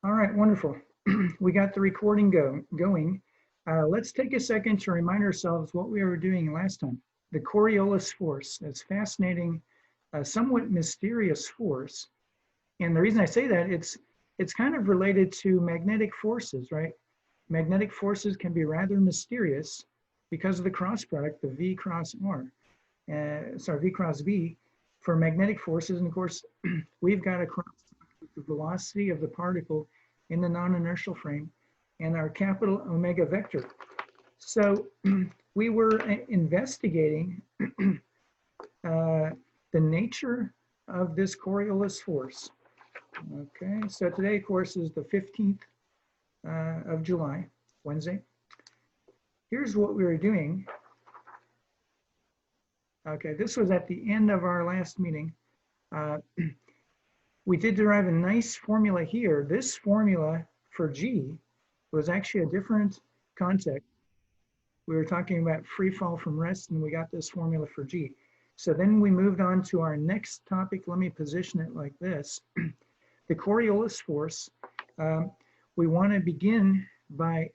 All right, wonderful. We got the recording going. Let's take a second to remind ourselves what we were doing last time. The Coriolis Force, that's fascinating, somewhat mysterious force. And the reason I say that, it's kind of related to magnetic forces, right? Magnetic forces can be rather mysterious because of the cross product, the V cross R. V cross V for magnetic forces. And of course, we've got a cross product with the velocity of the particle in the non-inertial frame and our capital omega vector. So we were investigating the nature of this Coriolis force. Okay, so today, of course, is the 15th of July, Wednesday. Here's what we were doing. Okay, this was at the end of our last meeting. We did derive a nice formula here. This formula for G was actually a different context. We were talking about free fall from rest, and we got this formula for G. So then we moved on to our next topic. Let me position it like this. The Coriolis force. We want to begin by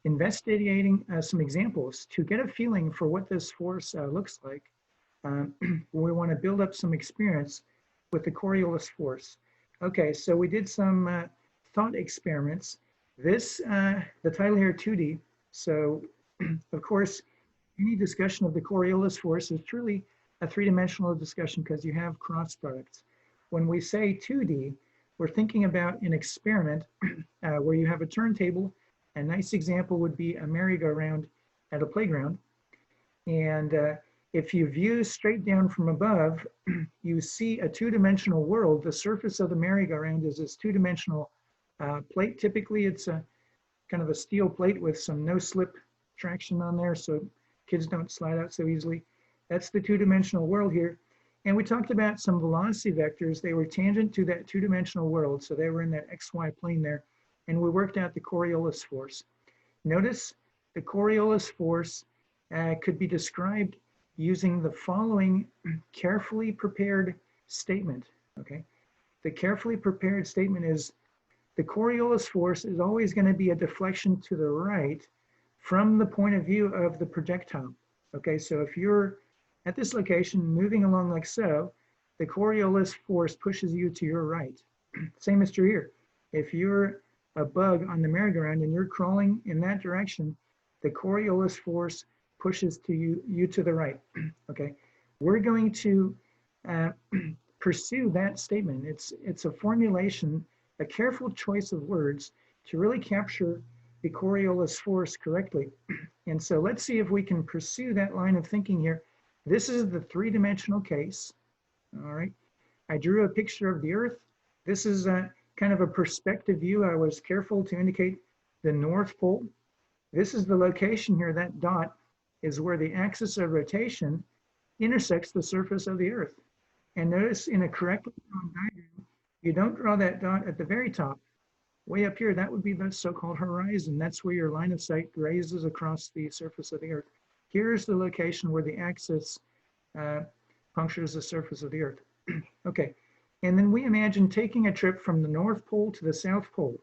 investigating some examples to get a feeling for what this force looks like. We want to build up some experience with the Coriolis force. Okay, so we did some thought experiments. This, the title here, 2D. So, of course, any discussion of the Coriolis force is truly a three-dimensional discussion because you have cross products. When we say 2D, we're thinking about an experiment where you have a turntable. A nice example would be a merry-go-round at a playground. And if you view straight down from above, you see a two-dimensional world. The surface of the merry-go-round is this two-dimensional plate. Typically, it's a kind of a steel plate with some no-slip traction on there so kids don't slide out so easily. That's the two-dimensional world here. And we talked about some velocity vectors. They were tangent to that two-dimensional world, so they were in that XY plane there. And we worked out the Coriolis force. Notice the Coriolis force could be described using the following carefully prepared statement, okay? The carefully prepared statement is the Coriolis force is always going to be a deflection to the right from the point of view of the projectile, okay? So if you're at this location moving along like so, the Coriolis force pushes you to your right. Same is true here. If you're a bug on the merry-go-round and you're crawling in that direction, the Coriolis force pushes to you to the right. Okay, we're going to pursue that statement. It's a formulation, a careful choice of words to really capture the Coriolis force correctly. And so let's see if we can pursue that line of thinking here. This is the three-dimensional case. All right, I drew a picture of the Earth. This is a kind of a perspective view. I was careful to indicate the North Pole. This is the location here. That dot is where the axis of rotation intersects the surface of the Earth. And notice in a correctly drawn diagram, you don't draw that dot at the very top. Way up here, that would be the so-called horizon. That's where your line of sight grazes across the surface of the Earth. Here's the location where the axis punctures the surface of the Earth. Okay, and then we imagine taking a trip from the North Pole to the South Pole,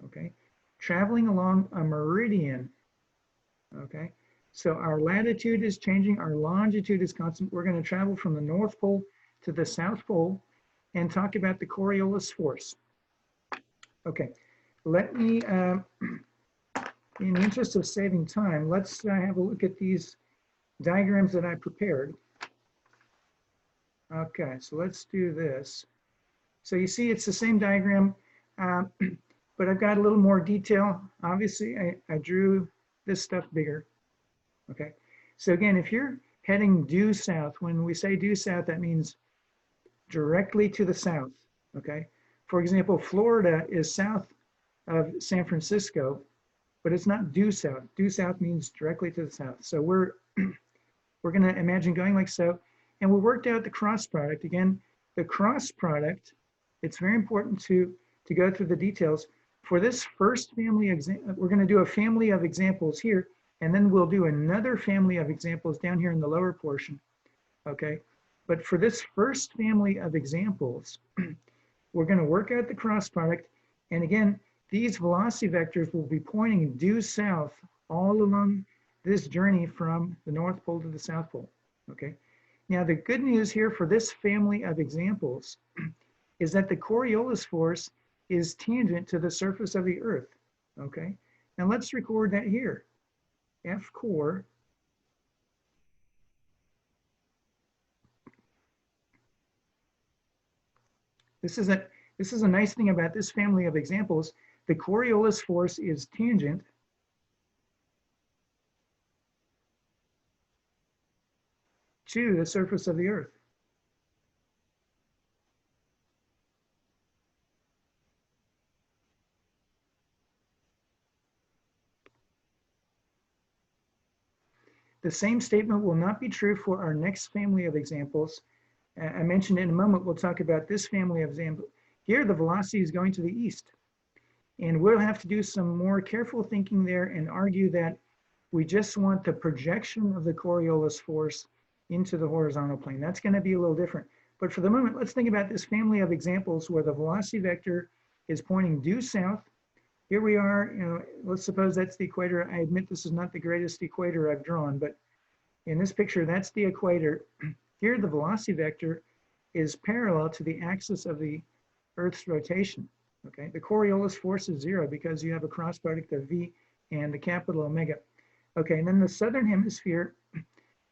okay? Traveling along a meridian, okay? So our latitude is changing, our longitude is constant. We're going to travel from the North Pole to the South Pole and talk about the Coriolis force. Okay, let me, in the interest of saving time, let's have a look at these diagrams that I prepared. Okay, so let's do this. So you see it's the same diagram, but I've got a little more detail. Obviously, I drew this stuff bigger. Okay, so again, if you're heading due south, when we say due south, that means directly to the south, okay? For example, Florida is south of San Francisco, but it's not due south. Due south means directly to the south. So we're gonna imagine going like so, and we worked out the cross product. Again, the cross product, it's very important to go through the details. For this first family, we're gonna do a family of examples here, and then we'll do another family of examples down here in the lower portion, okay? But for this first family of examples, we're going to work out the cross product. And again, these velocity vectors will be pointing due south all along this journey from the North Pole to the South Pole, okay? Now, the good news here for this family of examples is that the Coriolis force is tangent to the surface of the Earth, okay? Now, let's record that here. F core This is a nice thing about this family of examples. The Coriolis force is tangent to the surface of the Earth. The same statement will not be true for our next family of examples. I mentioned in a moment, we'll talk about this family of examples. Here, the velocity is going to the east. And we'll have to do some more careful thinking there and argue that we just want the projection of the Coriolis force into the horizontal plane. That's going to be a little different. But for the moment, let's think about this family of examples where the velocity vector is pointing due south. Here we are, let's suppose that's the equator. I admit this is not the greatest equator I've drawn, but in this picture, that's the equator. Here, the velocity vector is parallel to the axis of the Earth's rotation, okay? The Coriolis force is 0 because you have a cross product of V and the capital omega. Okay, and then the southern hemisphere,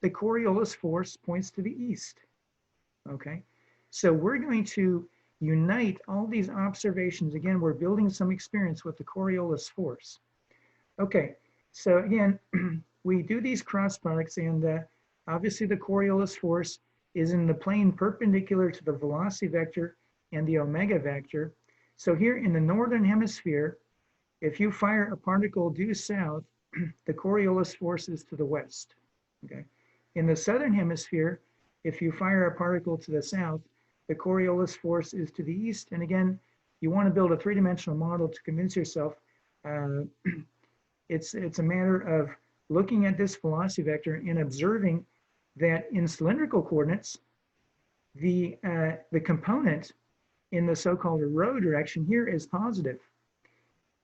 the Coriolis force points to the east, okay? So we're going to unite all these observations. Again, we're building some experience with the Coriolis force. Okay, so again, we do these cross products, and obviously the Coriolis force is in the plane perpendicular to the velocity vector and the omega vector. So here in the northern hemisphere, if you fire a particle due south, the Coriolis force is to the west, okay? In the southern hemisphere, if you fire a particle to the south, the Coriolis force is to the east. And again, you want to build a three-dimensional model to convince yourself. It's a matter of looking at this velocity vector and observing that in cylindrical coordinates, the component in the so-called rho direction here is positive.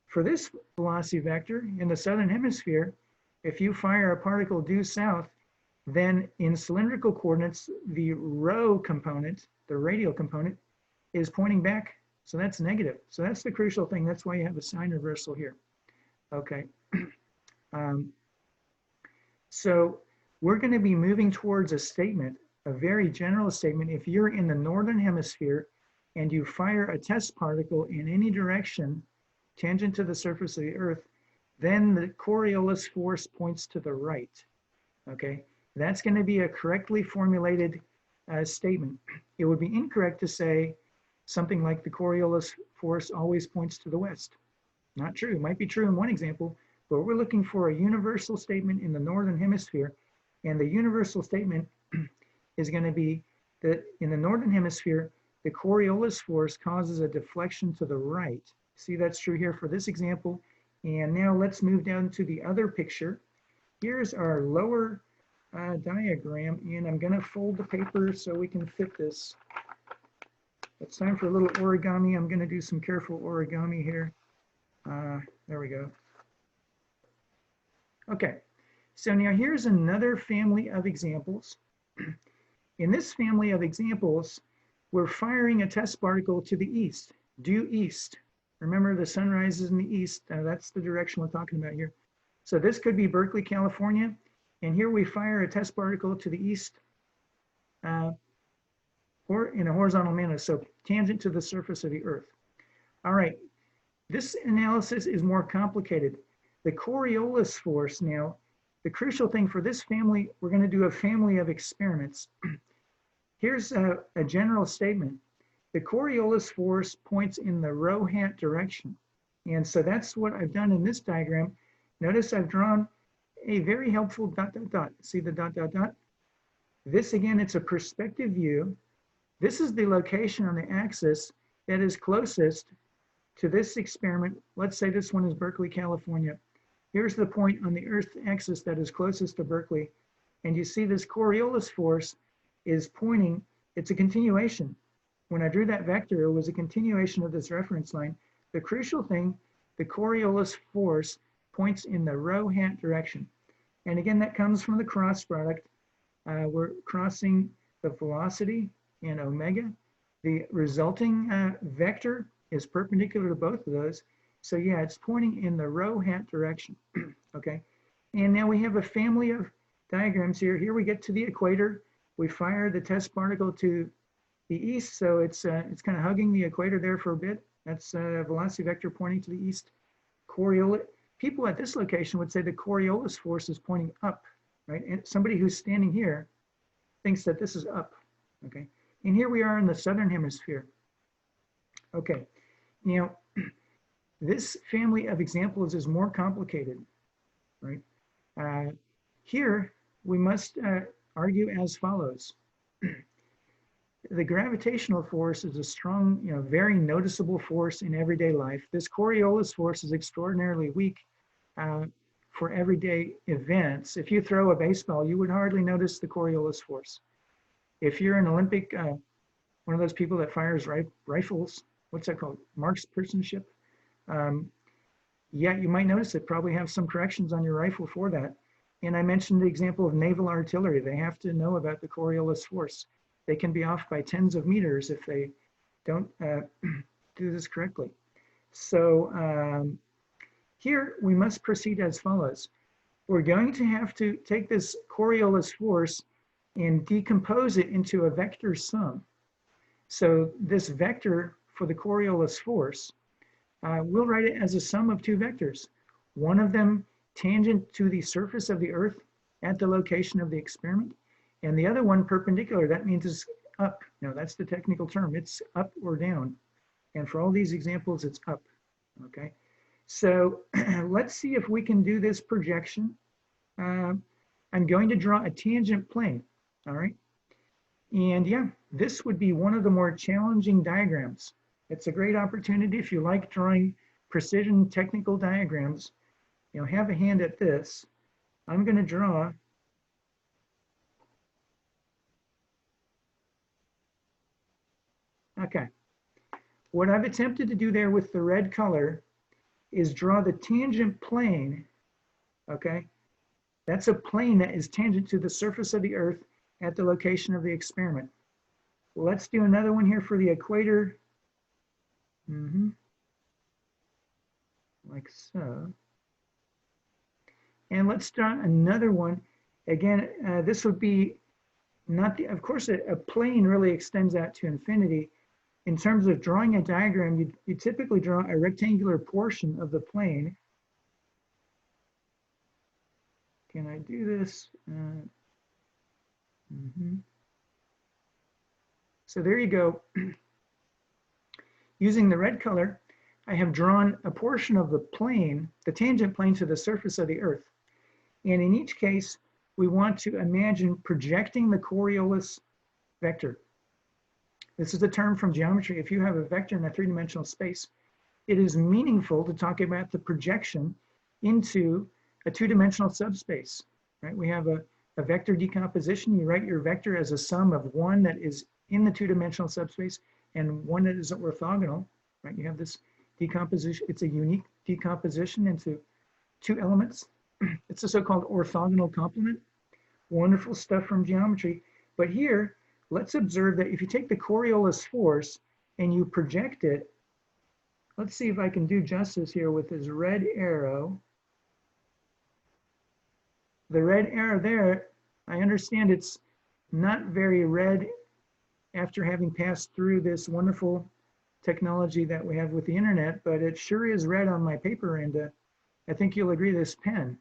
For this velocity vector in the southern hemisphere, if you fire a particle due south, then in cylindrical coordinates, the rho component, the radial component, is pointing back. So that's negative. So that's the crucial thing. That's why you have a sign reversal here. Okay. So we're going to be moving towards a statement, a very general statement. If you're in the northern hemisphere and you fire a test particle in any direction tangent to the surface of the Earth, then the Coriolis force points to the right. Okay. That's going to be a correctly formulated statement. It would be incorrect to say something like the Coriolis force always points to the west. Not true. It might be true in one example, but we're looking for a universal statement in the northern hemisphere. And the universal statement is going to be that in the northern hemisphere, the Coriolis force causes a deflection to the right. See, that's true here for this example. And now let's move down to the other picture. Here's our lower diagram, and I'm going to fold the paper so we can fit this. It's time for a little origami. I'm going to do some careful origami here. There we go. Okay, so now here's another family of examples. In this family of examples, we're firing a test particle to the east, due east. Remember, the sun rises in the east. That's the direction we're talking about here. So this could be Berkeley, California. And here we fire a test particle to the east or in a horizontal manner, so tangent to the surface of the Earth. All right, this analysis is more complicated. The Coriolis force now, the crucial thing for this family, we're going to do a family of experiments. Here's a general statement. The Coriolis force points in the rho hat direction. And so that's what I've done in this diagram. Notice I've drawn a very helpful dot, dot, dot. See the dot, dot, dot? This, again, it's a perspective view. This is the location on the axis that is closest to this experiment. Let's say this one is Berkeley, California. Here's the point on the Earth axis that is closest to Berkeley. And you see this Coriolis force is pointing, it's a continuation. when I drew that vector, it was a continuation of this reference line. The crucial thing, the Coriolis force points in the rho hat direction. And again, that comes from the cross product. We're crossing the velocity and omega. The resulting vector is perpendicular to both of those. So yeah, it's pointing in the rho hat direction, okay? And now we have a family of diagrams here. Here we get to the equator. We fire the test particle to the east, so it's kind of hugging the equator there for a bit. That's a velocity vector pointing to the east. People at this location would say the Coriolis force is pointing up, right? And somebody who's standing here thinks that this is up, okay? And here we are in the southern hemisphere. Okay, now this family of examples is more complicated, right? Here we must argue as follows. The gravitational force is a strong, very noticeable force in everyday life. This Coriolis force is extraordinarily weak for everyday events. If you throw a baseball, you would hardly notice the Coriolis force. If you're an Olympic, one of those people that fires rifles, what's that called? Marksmanship. Yeah, you might notice it. Probably have some corrections on your rifle for that. And I mentioned the example of naval artillery. They have to know about the Coriolis force. They can be off by tens of meters if they don't do this correctly. So here we must proceed as follows. We're going to have to take this Coriolis force and decompose it into a vector sum. So this vector for the Coriolis force, we'll write it as a sum of two vectors. One of them tangent to the surface of the Earth at the location of the experiment, and the other one perpendicular. That means it's up. That's the technical term. It's up or down. And for all these examples, it's up, okay? So let's see if we can do this projection. I'm going to draw a tangent plane, all right? And yeah, this would be one of the more challenging diagrams. It's a great opportunity if you like drawing precision technical diagrams. Have a hand at this. I'm going to draw okay. What I've attempted to do there with the red color is draw the tangent plane, okay? That's a plane that is tangent to the surface of the Earth at the location of the experiment. Let's do another one here for the equator. Like so. And let's draw another one. Again, this would be not the, of course, a plane really extends out to infinity. In terms of drawing a diagram, you typically draw a rectangular portion of the plane. Can I do this? So there you go. Using the red color, I have drawn a portion of the plane, the tangent plane to the surface of the Earth. And in each case, we want to imagine projecting the Coriolis vector. This is a term from geometry. If you have a vector in a three-dimensional space, it is meaningful to talk about the projection into a two-dimensional subspace, right? We have a vector decomposition. You write your vector as a sum of one that is in the two-dimensional subspace and one that is orthogonal, right? You have this decomposition. It's a unique decomposition into two elements. It's a so-called orthogonal complement. Wonderful stuff from geometry. But here, let's observe that if you take the Coriolis force and you project it, let's see if I can do justice here with this red arrow. The red arrow there, I understand it's not very red after having passed through this wonderful technology that we have with the internet, but it sure is red on my paper, and I think you'll agree this pen.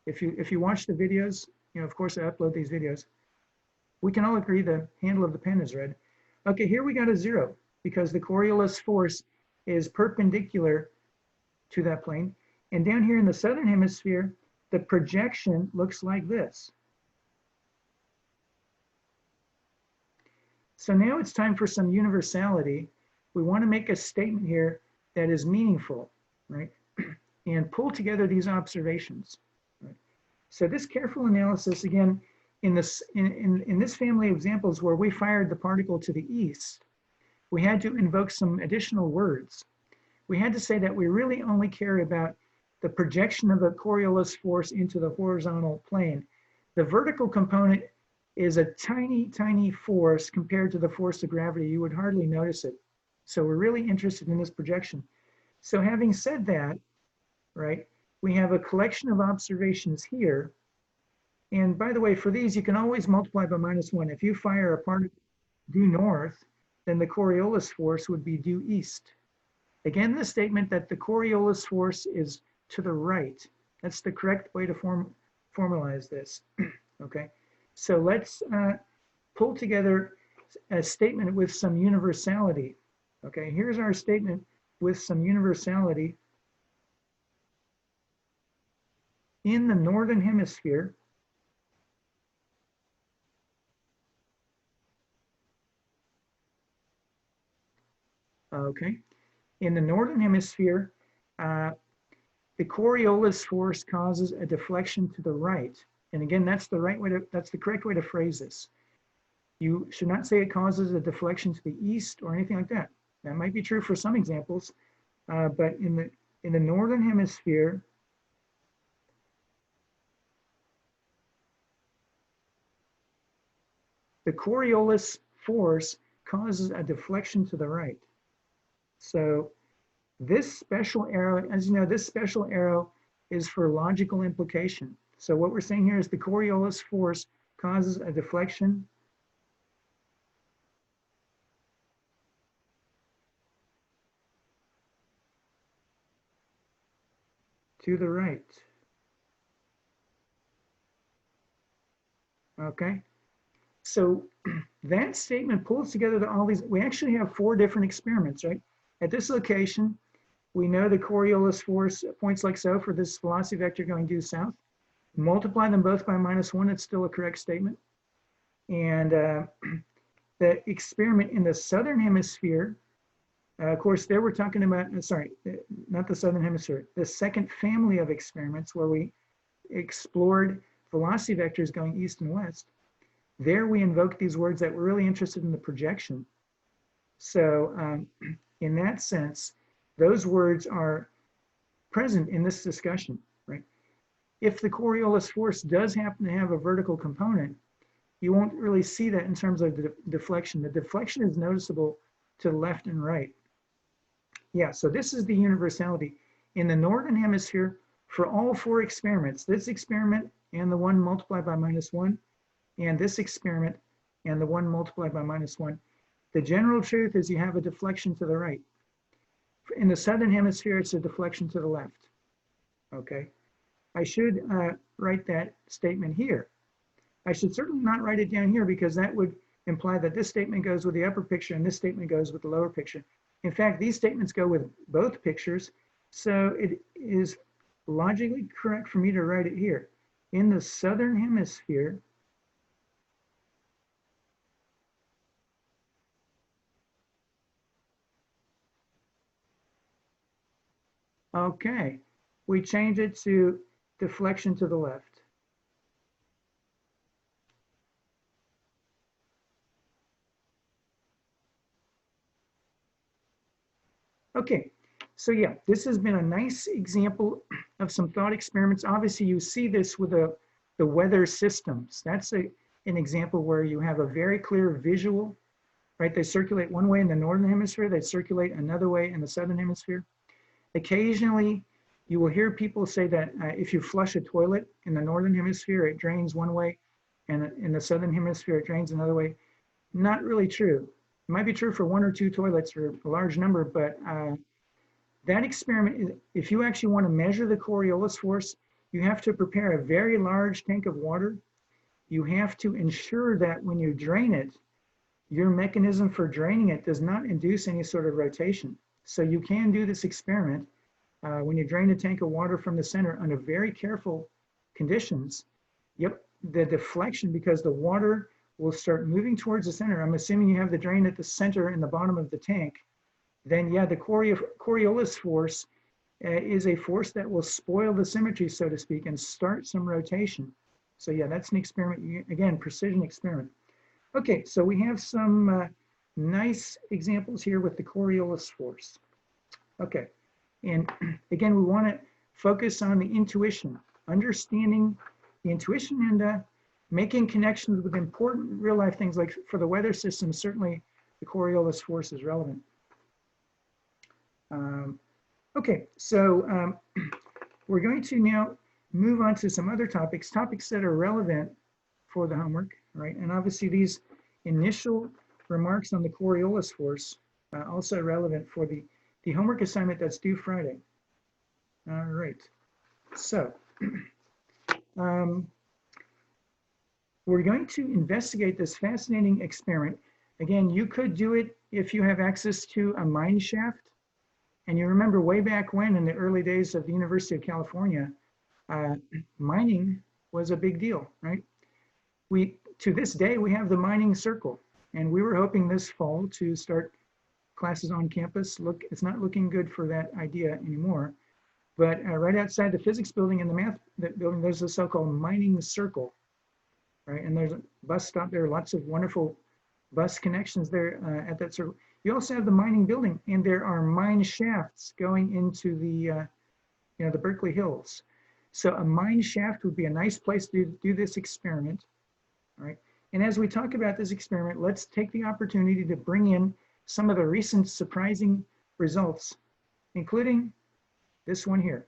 If you watch the videos, of course I upload these videos, we can all agree the handle of the pen is red. Okay, here we got a 0 because the Coriolis force is perpendicular to that plane. And down here in the southern hemisphere, the projection looks like this. So now it's time for some universality. We want to make a statement here that is meaningful, right? And pull together these observations. Right? So this careful analysis, again, in this family of examples where we fired the particle to the east, we had to invoke some additional words. We had to say that we really only care about the projection of the Coriolis force into the horizontal plane. The vertical component is a tiny, tiny force compared to the force of gravity. You would hardly notice it. So we're really interested in this projection. So having said that, right, we have a collection of observations here. And by the way, for these, you can always multiply by -1. If you fire a particle due north, then the Coriolis force would be due east. Again, the statement that the Coriolis force is to the right. That's the correct way to formalize this. Okay, so let's pull together a statement with some universality. Okay, here's our statement with some universality. In the northern hemisphere, okay, in the northern hemisphere, the Coriolis force causes a deflection to the right. And again, that's the correct way to phrase this. You should not say it causes a deflection to the east or anything like that. That might be true for some examples, but in the northern hemisphere, the Coriolis force causes a deflection to the right. So this special arrow, as you know, this special arrow is for logical implication. So what we're saying here is the Coriolis force causes a deflection to the right. Okay, so that statement pulls together all these. We actually have 4 different experiments, right? At this location, we know the Coriolis force points like so for this velocity vector going due south. Multiply them both by -1, it's still a correct statement. And the experiment in the southern hemisphere, of course, there we're talking about, sorry, not the southern hemisphere, the second family of experiments where we explored velocity vectors going east and west. There we invoke these words that we're really interested in the projection. So in that sense, those words are present in this discussion, right? If the Coriolis force does happen to have a vertical component, you won't really see that in terms of the deflection. The deflection is noticeable to the left and right. Yeah, so this is the universality. In the northern hemisphere, for all 4 experiments, this experiment and the one multiplied by -1, and this experiment and the one multiplied by -1, the general truth is you have a deflection to the right. In the southern hemisphere, it's a deflection to the left. Okay, I should write that statement here. I should certainly not write it down here because that would imply that this statement goes with the upper picture and this statement goes with the lower picture. In fact, these statements go with both pictures, so it is logically correct for me to write it here. In the southern hemisphere, okay, we change it to deflection to the left. Okay, so yeah, this has been a nice example of some thought experiments. Obviously, you see this with the weather systems. That's an example where you have a very clear visual, right? They circulate one way in the northern hemisphere, they circulate another way in the southern hemisphere. Occasionally, you will hear people say that if you flush a toilet in the northern hemisphere, it drains one way, and in the southern hemisphere, it drains another way. Not really true. It might be true for 1 or 2 toilets or a large number, but that experiment, if you actually want to measure the Coriolis force, you have to prepare a very large tank of water. You have to ensure that when you drain it, your mechanism for draining it does not induce any sort of rotation. So you can do this experiment when you drain a tank of water from the center under very careful conditions. Yep, the deflection, because the water will start moving towards the center. I'm assuming you have the drain at the center in the bottom of the tank. Then yeah, the Coriolis force is a force that will spoil the symmetry, so to speak, and start some rotation. So yeah, that's an experiment, again, precision experiment. Okay, so we have some nice examples here with the Coriolis Force. Okay, and again, we want to focus on the intuition, understanding the intuition and making connections with important real life things like for the weather system, certainly the Coriolis Force is relevant. Okay, so we're going to now move on to some other topics that are relevant for the homework, right? And obviously these initial remarks on the Coriolis Force also relevant for the homework assignment that's due Friday. All right, so we're going to investigate this fascinating experiment. Again, you could do it if you have access to a mine shaft. And you remember way back when, in the early days of the University of California, mining was a big deal, right? To this day, we have the mining circle. And we were hoping this fall to start classes on campus. Look, it's not looking good for that idea anymore. But right outside the physics building and the math building, there's a so-called mining circle, right? And there's a bus stop there, lots of wonderful bus connections there at that circle. You also have the mining building, and there are mine shafts going into the, the Berkeley Hills. So a mine shaft would be a nice place to do this experiment, right? And as we talk about this experiment, let's take the opportunity to bring in some of the recent surprising results, including this one here.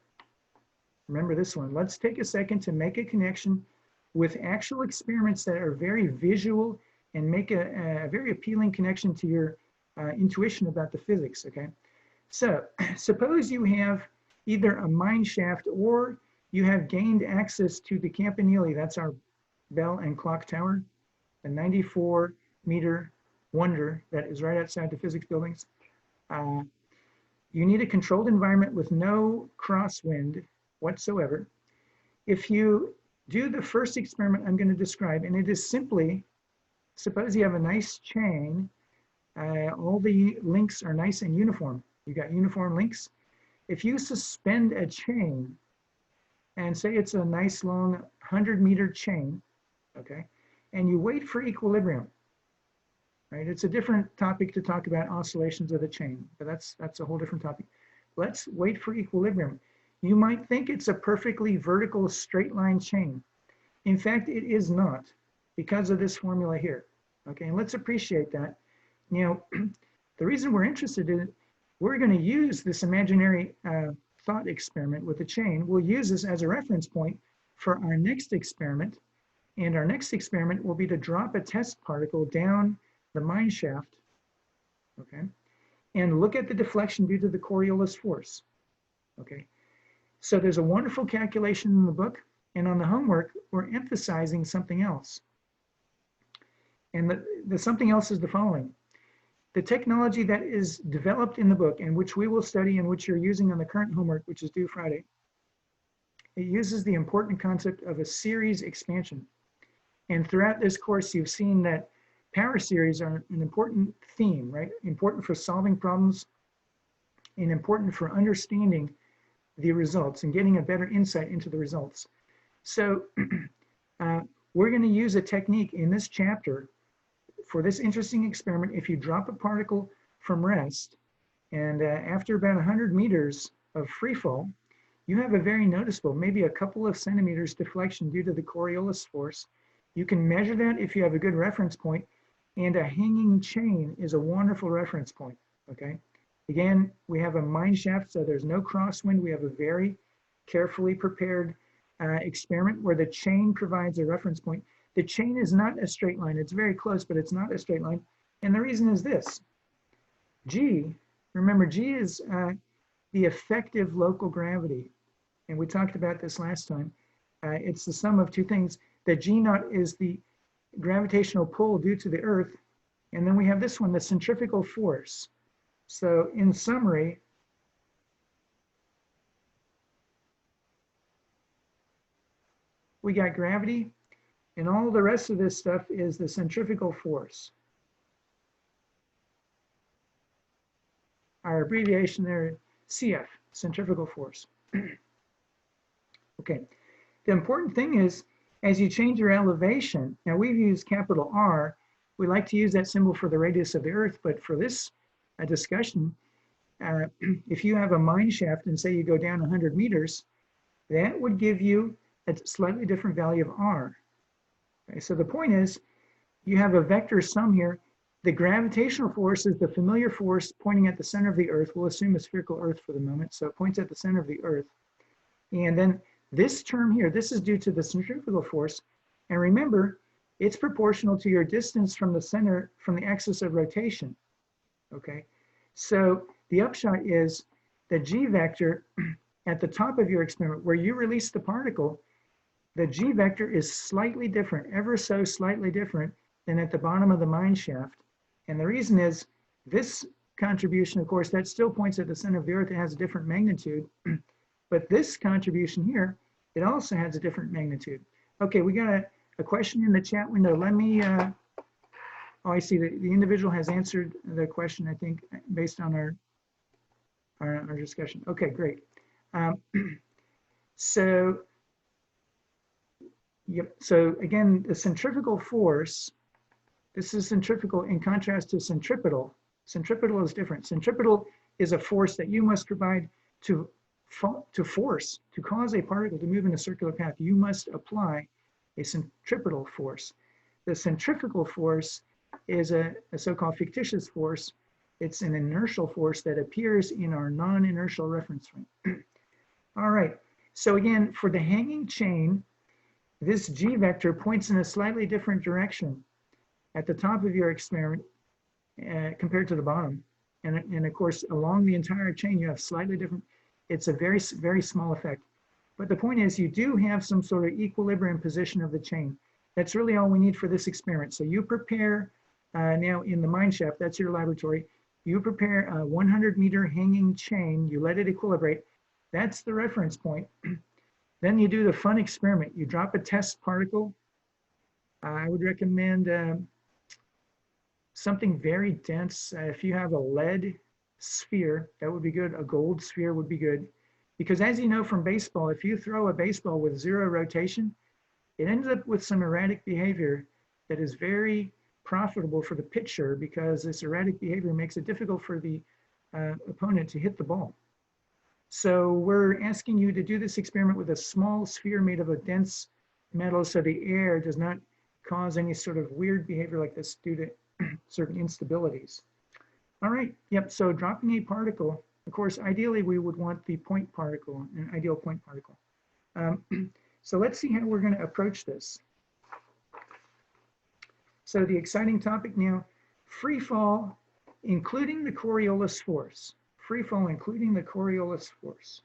Remember this one. Let's take a second to make a connection with actual experiments that are very visual and make a very appealing connection to your intuition about the physics, okay? So suppose you have either a mine shaft or you have gained access to the Campanile, that's our bell and clock tower, a 94-meter wonder that is right outside the physics buildings. You need a controlled environment with no crosswind whatsoever. If you do the first experiment I'm going to describe, and it is simply, suppose you have a nice chain, all the links are nice and uniform. You got uniform links. If you suspend a chain, and say it's a nice long 100-meter chain, okay, and you wait for equilibrium, right? It's a different topic to talk about oscillations of the chain, but that's a whole different topic. Let's wait for equilibrium. You might think it's a perfectly vertical straight line chain. In fact, it is not, because of this formula here, okay? And let's appreciate that. You know, the reason we're interested in it, we're going to use this imaginary thought experiment with the chain. We'll use this as a reference point for our next experiment. And our next experiment will be to drop a test particle down the mine shaft, okay, and look at the deflection due to the Coriolis force, okay. So there's a wonderful calculation in the book, and on the homework, we're emphasizing something else. And the something else is the following. The technology that is developed in the book and which we will study and which you're using on the current homework, which is due Friday, it uses the important concept of a series expansion. And throughout this course, you've seen that power series are an important theme, right? Important for solving problems and important for understanding the results and getting a better insight into the results. So we're going to use a technique in this chapter for this interesting experiment. If you drop a particle from rest and after about 100 meters of free fall, you have a very noticeable, maybe a couple of centimeters deflection due to the Coriolis force. You can measure that if you have a good reference point, and a hanging chain is a wonderful reference point, okay? Again, we have a mine shaft, so there's no crosswind. We have a very carefully prepared experiment where the chain provides a reference point. The chain is not a straight line. It's very close, but it's not a straight line. And the reason is this. G, remember, G is the effective local gravity. And we talked about this last time. It's the sum of two things. That G naught is the gravitational pull due to the Earth. And then we have this one, the centrifugal force. So in summary, we got gravity, and all the rest of this stuff is the centrifugal force. Our abbreviation there, CF, centrifugal force. Okay, the important thing is, as you change your elevation, now we've used capital R We like to use that symbol for the radius of the Earth, but for this discussion, if you have a mine shaft and say you go down 100 meters, that would give you a slightly different value of r. Okay, so the point is, you have a vector sum here. The gravitational force is the familiar force pointing at the center of the Earth. We'll assume a spherical Earth for the moment, so it points at the center of the Earth. And then this term here, this is due to the centrifugal force. And remember, it's proportional to your distance from the center, from the axis of rotation. Okay, so the upshot is the g vector at the top of your experiment, where you release the particle, the g vector is slightly different, ever so slightly different than at the bottom of the mine shaft. And the reason is this contribution, of course, that still points at the center of the Earth. It has a different magnitude. But this contribution here, it also has a different magnitude. Okay, we got a question in the chat window. Let me, oh, I see that the individual has answered the question, I think, based on our discussion. Okay, great. So again, the centrifugal force, this is centrifugal in contrast to centripetal. Centripetal is different. Centripetal is a force that you must provide to cause a particle to move in a circular path. You must apply a centripetal force. The centrifugal force is a so-called fictitious force. It's an inertial force that appears in our non-inertial reference frame. All right, so again, for the hanging chain, this g vector points in a slightly different direction at the top of your experiment compared to the bottom. And of course, along the entire chain, you have slightly different, it's a very, very small effect. But the point is, you do have some sort of equilibrium position of the chain. That's really all we need for this experiment. So you prepare, now in the mine shaft, that's your laboratory, you prepare a 100-meter hanging chain, you let it equilibrate. That's the reference point. Then you do the fun experiment. You drop a test particle. I would recommend something very dense. If you have a lead sphere, that would be good. A gold sphere would be good. Because as you know from baseball, if you throw a baseball with zero rotation, it ends up with some erratic behavior that is very profitable for the pitcher, because this erratic behavior makes it difficult for the opponent to hit the ball. So we're asking you to do this experiment with a small sphere made of a dense metal, so the air does not cause any sort of weird behavior like this due to certain instabilities. All right, yep, so dropping a particle, of course, ideally we would want the point particle, an ideal point particle. So let's see how we're going to approach this. So the exciting topic now, free fall, including the Coriolis force. Free fall, including the Coriolis force.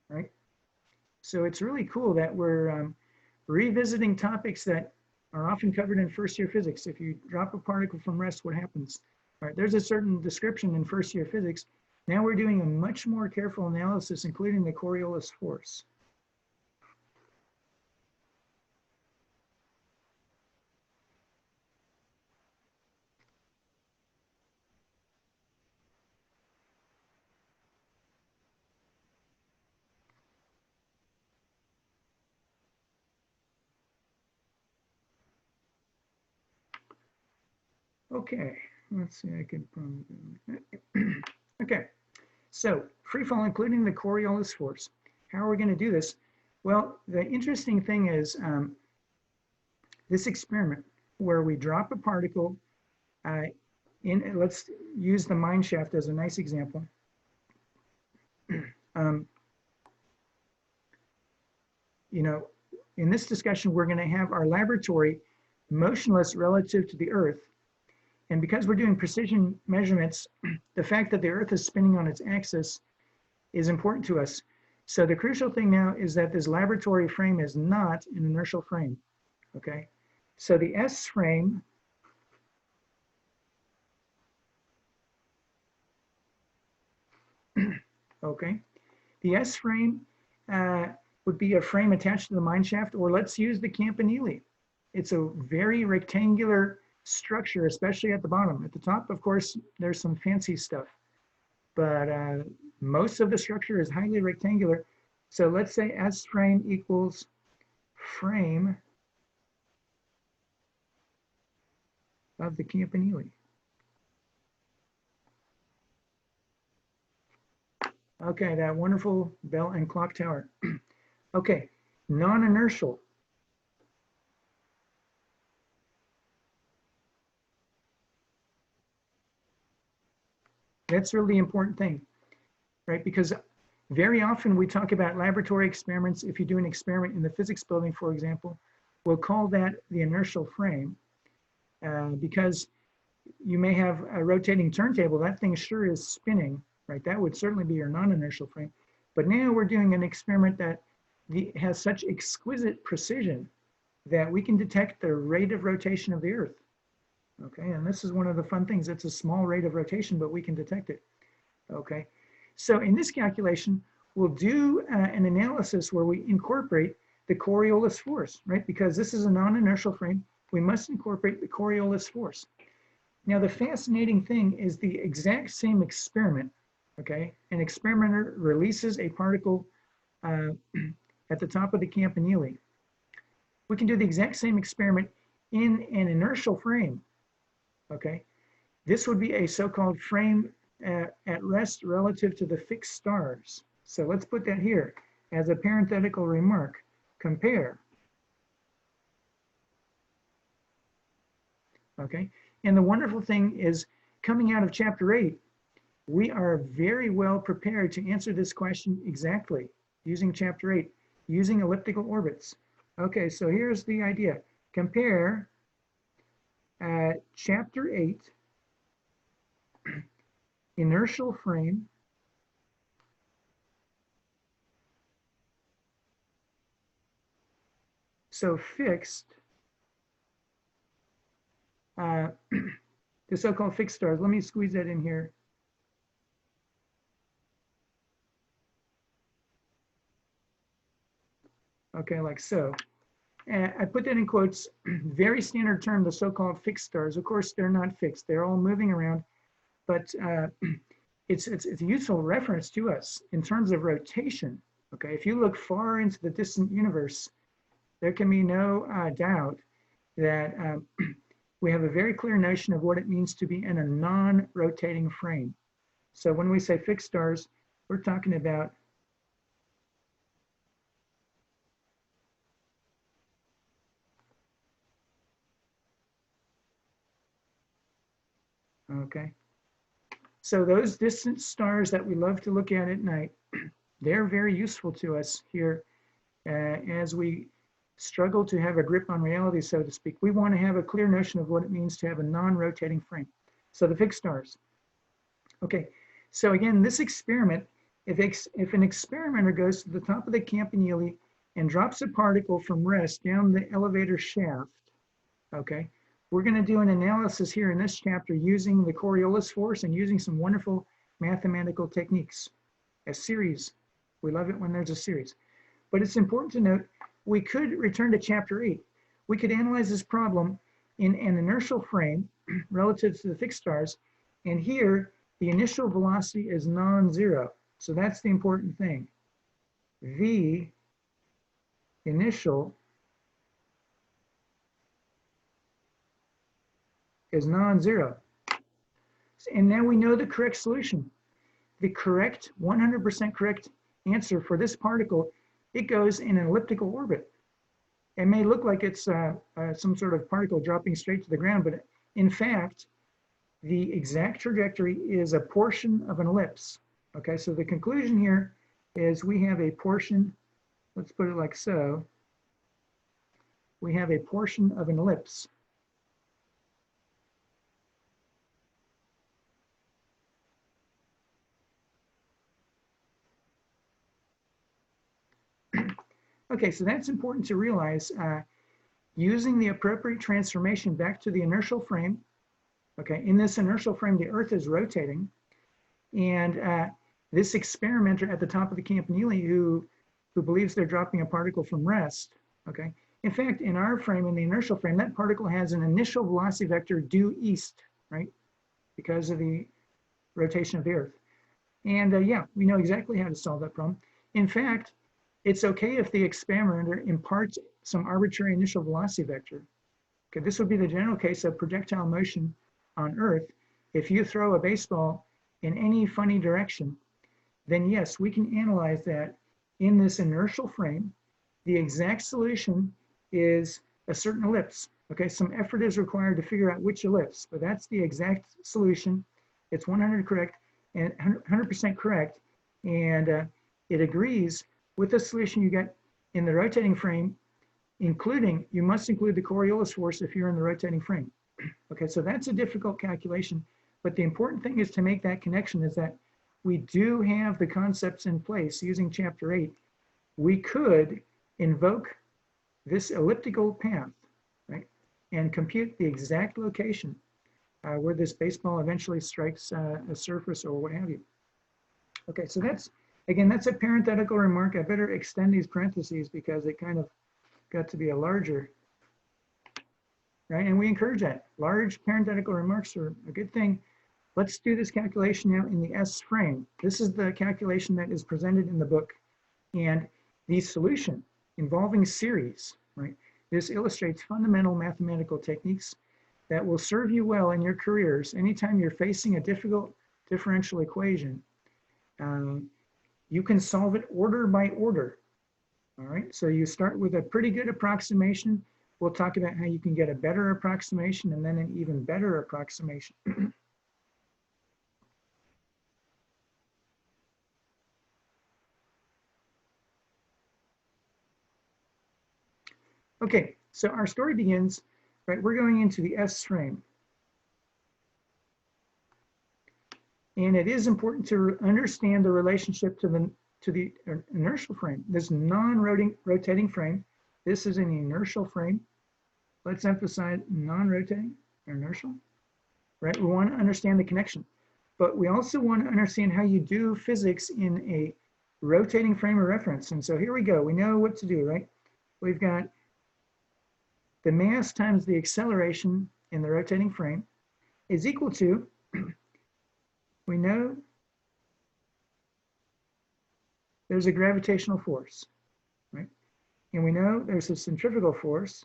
Right? So it's really cool that we're revisiting topics that are often covered in first-year physics. If you drop a particle from rest, what happens? All right, there's a certain description in first-year physics. Now we're doing a much more careful analysis, including the Coriolis force. Okay, let's see, I can probably, okay, so free fall, including the Coriolis force. How are we going to do this? Well, the interesting thing is this experiment where we drop a particle let's use the mine shaft as a nice example. You know, in this discussion, we're going to have our laboratory motionless relative to the Earth. And because we're doing precision measurements, the fact that the Earth is spinning on its axis is important to us. So the crucial thing now is that this laboratory frame is not an inertial frame, okay? So the S frame okay, the S frame would be a frame attached to the mine shaft, or let's use the campanile. It's a very rectangular structure, especially at the bottom. At the top, of course, there's some fancy stuff, but most of the structure is highly rectangular. So let's say S frame equals frame of the campanile. Okay, that wonderful bell and clock tower. Okay, non-inertial. That's really the important thing, right? Because very often we talk about laboratory experiments. If you do an experiment in the physics building, for example, we'll call that the inertial frame because you may have a rotating turntable. That thing sure is spinning, right? That would certainly be your non-inertial frame. But now we're doing an experiment that has such exquisite precision that we can detect the rate of rotation of the Earth. Okay, and this is one of the fun things. It's a small rate of rotation, but we can detect it. Okay, so in this calculation, we'll do an analysis where we incorporate the Coriolis force, right? Because this is a non-inertial frame, we must incorporate the Coriolis force. Now, the fascinating thing is the exact same experiment, okay? An experimenter releases a particle at the top of the campanile. We can do the exact same experiment in an inertial frame, okay? This would be a so-called frame at rest relative to the fixed stars. So let's put that here as a parenthetical remark. Compare. Okay, and the wonderful thing is coming out of chapter 8, we are very well prepared to answer this question exactly using chapter 8, using elliptical orbits. Okay, so here's the idea. Compare chapter 8, inertial frame, so fixed, the so-called fixed stars. Let me squeeze that in here. Okay, like so. I put that in quotes, very standard term, the so-called fixed stars. Of course, they're not fixed. They're all moving around, but it's a useful reference to us in terms of rotation. Okay, if you look far into the distant universe, there can be no doubt that we have a very clear notion of what it means to be in a non-rotating frame. So when we say fixed stars, we're talking about okay. So those distant stars that we love to look at night, they're very useful to us here as we struggle to have a grip on reality, so to speak. We want to have a clear notion of what it means to have a non-rotating frame. So the fixed stars. Okay, so again, this experiment, if an experimenter goes to the top of the campanile and drops a particle from rest down the elevator shaft, okay, we're going to do an analysis here in this chapter using the Coriolis force and using some wonderful mathematical techniques. A series. We love it when there's a series. But it's important to note, we could return to chapter 8. We could analyze this problem in an inertial frame relative to the fixed stars. And here, the initial velocity is non-zero. So that's the important thing. V initial is non-zero. And now we know the correct solution. The correct, 100% correct answer for this particle, it goes in an elliptical orbit. It may look like it's some sort of particle dropping straight to the ground, but in fact, the exact trajectory is a portion of an ellipse. Okay, so the conclusion here is we have a portion, let's put it like so, we have a portion of an ellipse. Okay, so that's important to realize. Using the appropriate transformation back to the inertial frame. Okay, in this inertial frame, the Earth is rotating. And this experimenter at the top of the campanile who believes they're dropping a particle from rest, okay? In fact, in our frame, in the inertial frame, that particle has an initial velocity vector due east, right? Because of the rotation of the Earth. And yeah, we know exactly how to solve that problem. In fact, it's okay if the experimenter imparts some arbitrary initial velocity vector, Okay, this would be the general case of projectile motion on Earth. If you throw a baseball in any funny direction, then yes, we can analyze that in this inertial frame. The exact solution is a certain ellipse. Okay, some effort is required to figure out which ellipse, but that's the exact solution. It's 100% correct, and it agrees with the solution you get in the rotating frame, including, you must include the Coriolis force if you're in the rotating frame. Okay, so that's a difficult calculation, but the important thing is to make that connection is that we do have the concepts in place using chapter 8. We could invoke this elliptical path, right, and compute the exact location where this baseball eventually strikes a surface or what have you. Okay, so that's, again, that's a parenthetical remark. I better extend these parentheses because it kind of got to be a larger, right? And we encourage that. Large parenthetical remarks are a good thing. Let's do this calculation now in the S frame. This is the calculation that is presented in the book. And the solution involving series, right? This illustrates fundamental mathematical techniques that will serve you well in your careers. Anytime you're facing a difficult differential equation, you can solve it order by order. All right, so you start with a pretty good approximation. We'll talk about how you can get a better approximation and then an even better approximation. Okay, so our story begins, right? We're going into the S frame. And it is important to understand the relationship to the inertial frame. This non-rotating frame. This is an inertial frame. Let's emphasize non-rotating, inertial, right? We want to understand the connection, but we also want to understand how you do physics in a rotating frame of reference. And so here we go. We know what to do, right? We've got the mass times the acceleration in the rotating frame is equal to, we know there's a gravitational force, right? And we know there's a centrifugal force.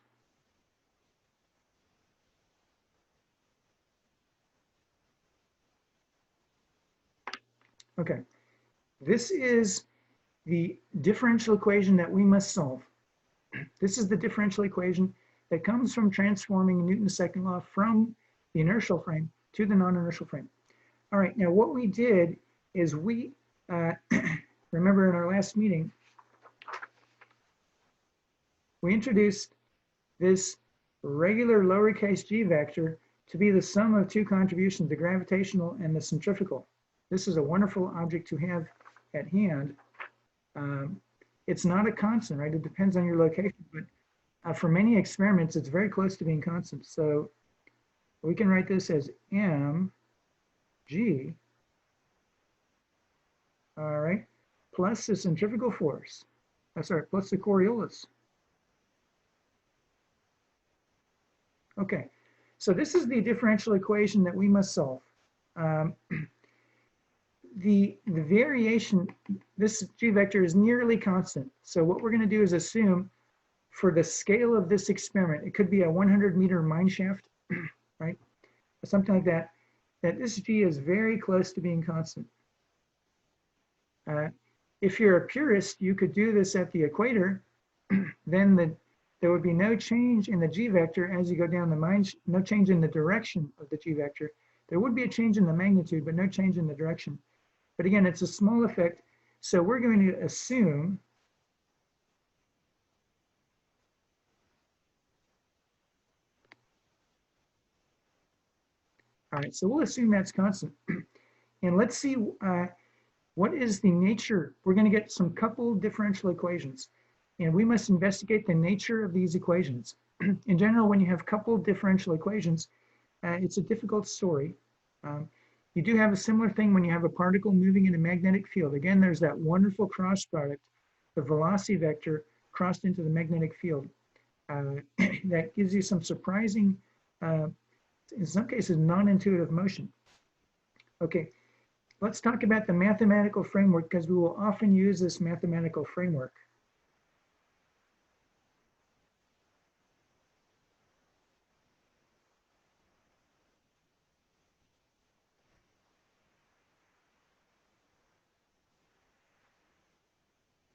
Okay, this is the differential equation that we must solve. This is the differential equation that comes from transforming Newton's second law from the inertial frame to the non-inertial frame. All right, now what we did is we, remember in our last meeting, we introduced this regular lowercase g vector to be the sum of two contributions, the gravitational and the centrifugal. This is a wonderful object to have at hand. It's not a constant, right? It depends on your location, but for many experiments, it's very close to being constant. So we can write this as mg, all right, plus the centrifugal force. Sorry, plus the Coriolis. Okay, so this is the differential equation that we must solve. The variation, this g vector is nearly constant. So what we're going to do is assume for the scale of this experiment, it could be a 100-meter mine shaft, right? Something like that, that this g is very close to being constant. If you're a purist, you could do this at the equator, then there would be no change in the g vector as you go down the mine, no change in the direction of the g vector. There would be a change in the magnitude, but no change in the direction. But again, it's a small effect. So we're going to assume all right, so we'll assume that's constant. And let's see what is the nature. We're going to get some coupled differential equations. And we must investigate the nature of these equations. In general, when you have coupled differential equations, it's a difficult story. You do have a similar thing when you have a particle moving in a magnetic field. Again, there's that wonderful cross product, the velocity vector crossed into the magnetic field. That gives you some surprising, in some cases, non-intuitive motion. Okay, let's talk about the mathematical framework because we will often use this mathematical framework.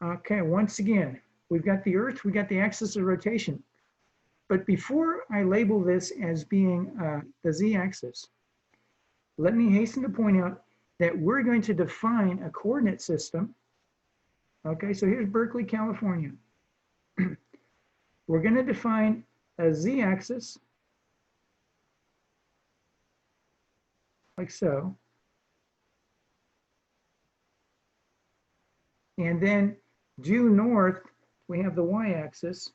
Okay, once again, we've got the Earth, we got the axis of rotation. But before I label this as being the z-axis, let me hasten to point out that we're going to define a coordinate system. Okay, so here's Berkeley, California. We're going to define a z-axis, like so. And then due north, we have the y-axis.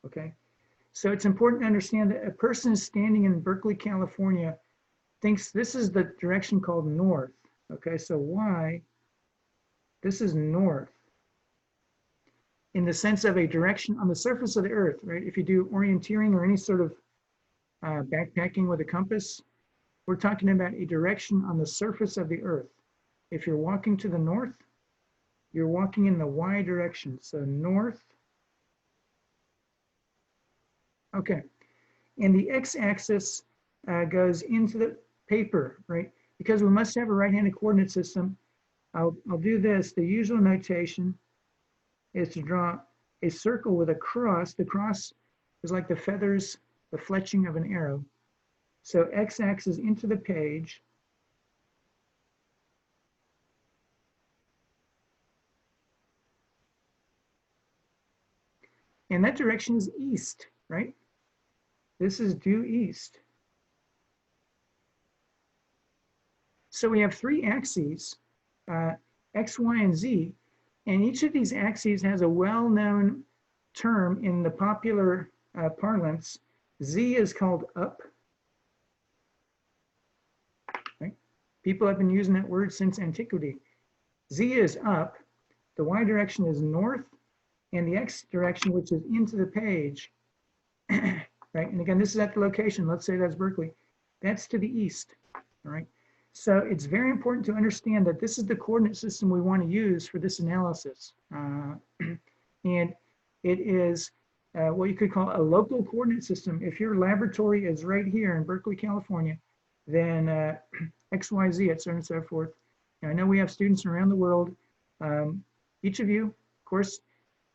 Okay, so it's important to understand that a person standing in Berkeley, California thinks this is the direction called north. Okay, so y, this is north in the sense of a direction on the surface of the earth, right? If you do orienteering or any sort of backpacking with a compass, we're talking about a direction on the surface of the earth. If you're walking to the north, you're walking in the y direction, so north. Okay, and the x-axis goes into the paper, right? Because we must have a right-handed coordinate system, I'll do this. The usual notation is to draw a circle with a cross. The cross is like the feathers, the fletching of an arrow. So x-axis into the page. And that direction is east, right? This is due east. So we have three axes, x, y, and z, and each of these axes has a well-known term in the popular parlance. Z is called up. Right? People have been using that word since antiquity. Z is up, the y direction is north, and the x direction, which is into the page, right? And again, this is at the location. Let's say that's Berkeley. That's to the east, all right? So it's very important to understand that this is the coordinate system we want to use for this analysis. And it is what you could call a local coordinate system. If your laboratory is right here in Berkeley, California, then X, Y, Z, et cetera, and so forth. And I know we have students around the world. Each of you, of course,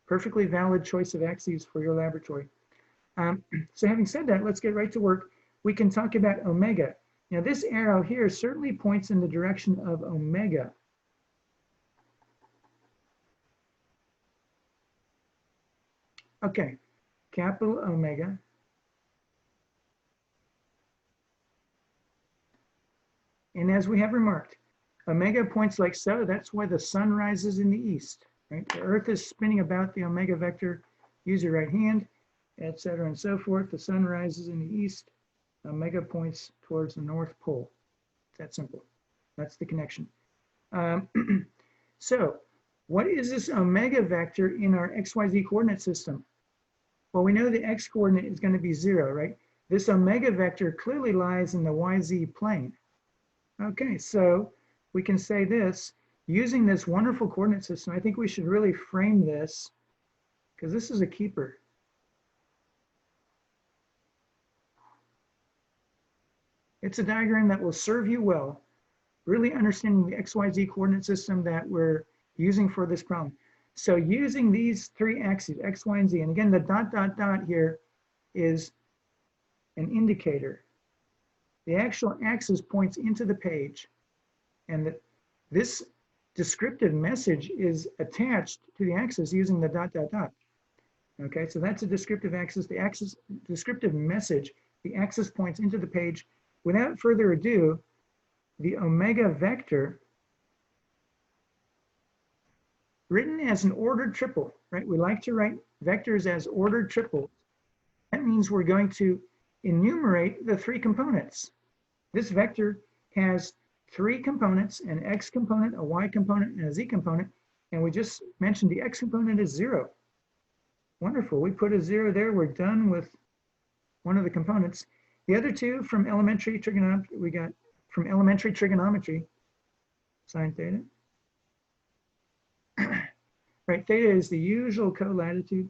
perfectly valid choice of axes for your laboratory. So having said that, let's get right to work. We can talk about omega. Now this arrow here certainly points in the direction of omega. Okay, capital omega. And as we have remarked, omega points like so. That's why the sun rises in the east, right? The earth is spinning about the omega vector. Use your right hand, et cetera, and so forth. The sun rises in the east. Omega points towards the North Pole. It's that simple. That's the connection. So what is this omega vector in our XYZ coordinate system? Well, we know the x coordinate is going to be 0, right? This omega vector clearly lies in the YZ plane. Okay, so we can say this, using this wonderful coordinate system, I think we should really frame this, because this is a keeper. It's a diagram that will serve you well, really understanding the XYZ coordinate system that we're using for this problem. So using these three axes, X, Y, and Z, and again, the dot, dot, dot here is an indicator. The actual axis points into the page, and this descriptive message is attached to the axis using the dot, dot, dot. Okay, so that's a descriptive axis. The axis, descriptive message, the axis points into the page. Without further ado, the omega vector, written as an ordered triple, right? We like to write vectors as ordered triples. That means we're going to enumerate the three components. This vector has three components, an x component, a y component, and a z component. And we just mentioned the x component is 0. Wonderful, we put a 0 there, we're done with one of the components. The other two from elementary trigonometry, we got from elementary trigonometry, sine theta. Right, theta is the usual co-latitude.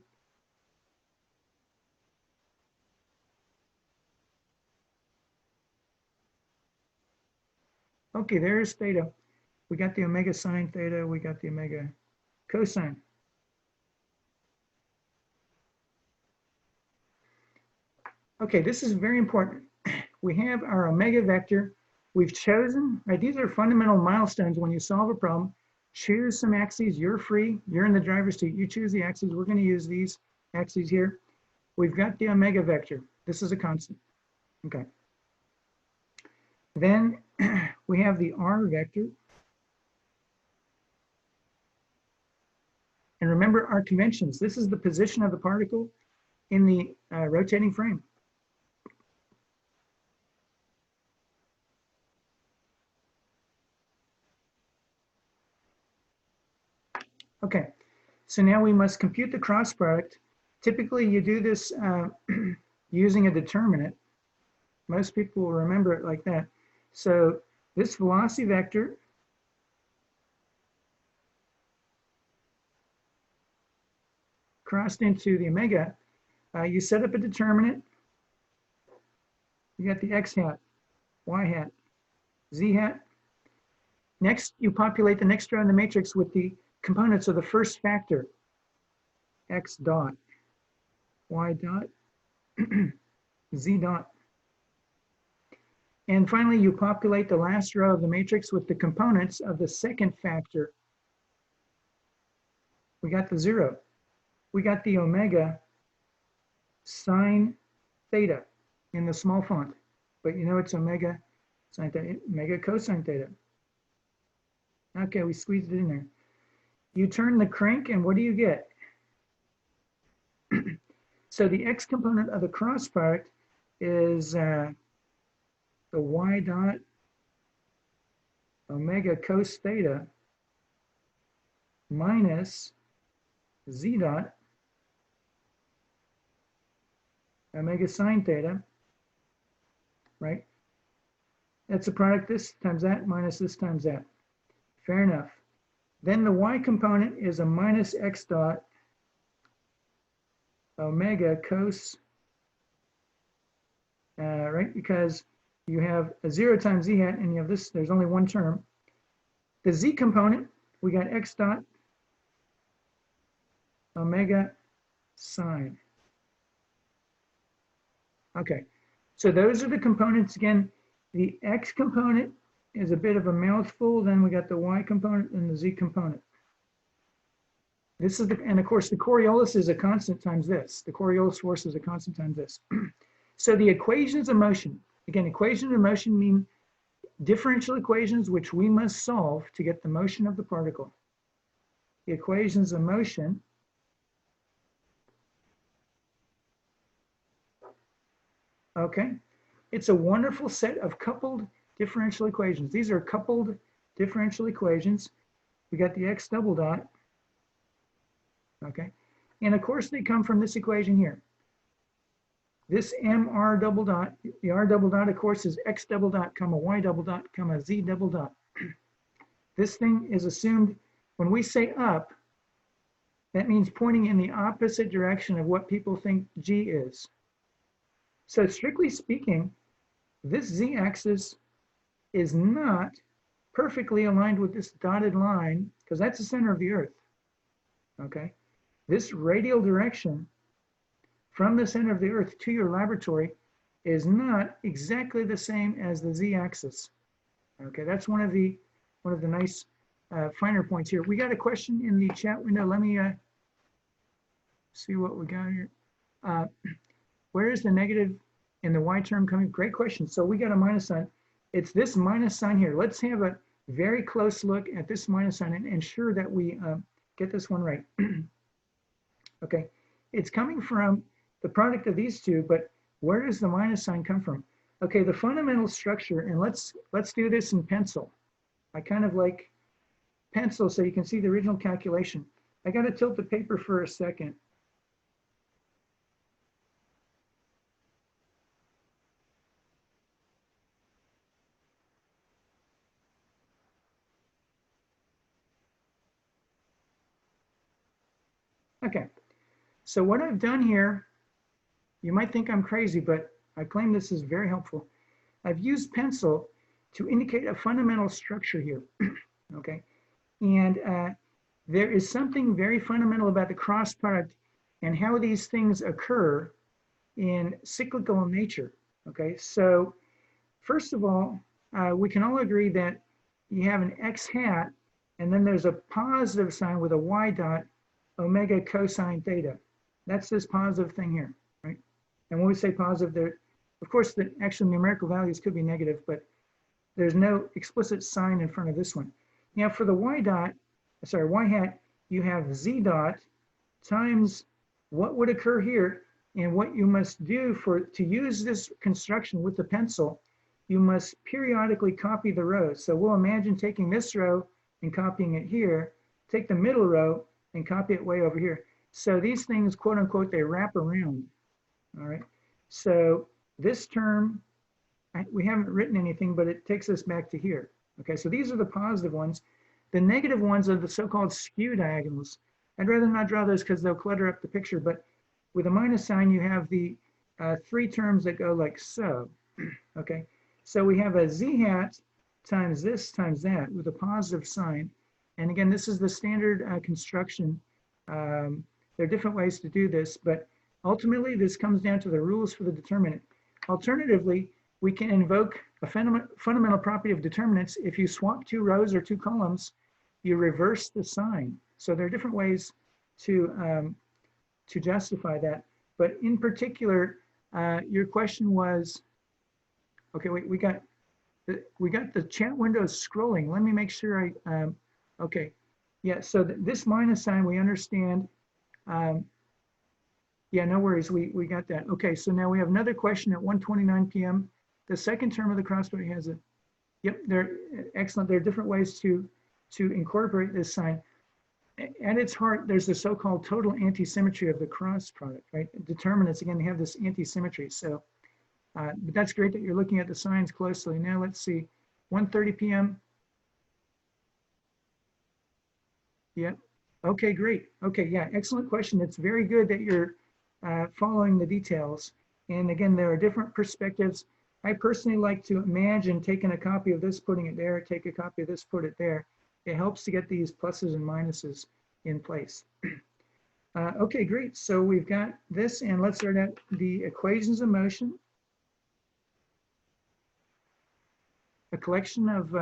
Okay, there's theta. We got the omega sine theta, we got the omega cosine. Okay, this is very important. We have our omega vector. We've chosen, right? These are fundamental milestones when you solve a problem. Choose some axes, you're free, you're in the driver's seat, you choose the axes. We're gonna use these axes here. We've got the omega vector. This is a constant, okay. Then we have the r vector. And remember our conventions. This is the position of the particle in the rotating frame. Okay, so now we must compute the cross product. Typically you do this using a determinant. Most people will remember it like that. So this velocity vector crossed into the omega, you set up a determinant. You got the x hat, y hat, z hat. Next, you populate the next row in the matrix with the components of the first factor, x dot, y dot, z dot. And finally, you populate the last row of the matrix with the components of the second factor. We got the 0. We got the omega sine theta in the small font, but you know it's omega sine theta, omega cosine theta. Okay, we squeezed it in there. You turn the crank and what do you get? So the x component of the cross product is the y dot omega cos theta minus z dot omega sine theta, right? That's a product this times that minus this times that. Fair enough. Then the y component is a minus x dot omega cos, right? Because you have a 0 times z hat and you have this, there's only one term. The z component, we got x dot omega sine. Okay, so those are the components. Again, the x component is a bit of a mouthful. Then we got the y component and the z component. This is the, and of course the Coriolis is a constant times this. The Coriolis force is a constant times this. So the equations of motion, again, equations of motion mean differential equations which we must solve to get the motion of the particle. The equations of motion okay, it's a wonderful set of coupled differential equations. These are coupled differential equations. We got the x double dot, okay? And of course they come from this equation here. This mr double dot, the r double dot of course is x double dot comma y double dot comma z double dot. This thing is assumed when we say up, that means pointing in the opposite direction of what people think g is. So strictly speaking, this z-axis is not perfectly aligned with this dotted line because that's the center of the Earth, okay? This radial direction from the center of the Earth to your laboratory is not exactly the same as the z-axis, okay? That's one of the nice finer points here. We got a question in the chat window. Let me see what we got here. Where is the negative in the y term coming? Great question. So we got a minus sign. It's this minus sign here. Let's have a very close look at this minus sign and ensure that we get this one right. Okay, it's coming from the product of these two, but where does the minus sign come from? Okay, the fundamental structure, and let's do this in pencil. I kind of like pencil so you can see the original calculation. I got to tilt the paper for a second. Okay, so what I've done here, you might think I'm crazy, but I claim this is very helpful. I've used pencil to indicate a fundamental structure here. okay? And there is something very fundamental about the cross product and how these things occur in cyclical nature, okay? So first of all, we can all agree that you have an x hat, and then there's a positive sign with a y dot, omega cosine theta. That's this positive thing here, right? And when we say positive, there, of course, the actual numerical values could be negative, but there's no explicit sign in front of this one. Now for the y hat, you have z dot times what would occur here, and what you must do to use this construction with the pencil, you must periodically copy the rows. So we'll imagine taking this row and copying it here, take the middle row and copy it way over here. So these things, quote unquote, they wrap around, all right? So this term, we haven't written anything, but it takes us back to here. Okay, so these are the positive ones. The negative ones are the so-called skew diagonals. I'd rather not draw those because they'll clutter up the picture, but with a minus sign, you have the three terms that go like so, okay? So we have a z hat times this times that with a positive sign. And again, this is the standard construction. There are different ways to do this, but ultimately this comes down to the rules for the determinant. Alternatively, we can invoke a fundamental property of determinants. If you swap two rows or two columns, you reverse the sign. So there are different ways to justify that. But in particular, your question was, okay, wait, we got the chat window scrolling. Let me make sure okay. Yeah, so this minus sign, we understand. Yeah, no worries, we got that. Okay, so now we have another question at 1:29 p.m. The second term of the cross product has a, yep, they're excellent. There are different ways to incorporate this sign. At its heart, there's the so-called total anti-symmetry of the cross product, right? Determinants, again, have this anti-symmetry. So, but that's great that you're looking at the signs closely. Now let's see, 1:30 p.m. Yeah, okay, great. Okay, yeah, excellent question. It's very good that you're following the details. And again, there are different perspectives. I personally like to imagine taking a copy of this, putting it there, take a copy of this, put it there. It helps to get these pluses and minuses in place. Okay, great. So we've got this, and let's start at the equations of motion. A collection of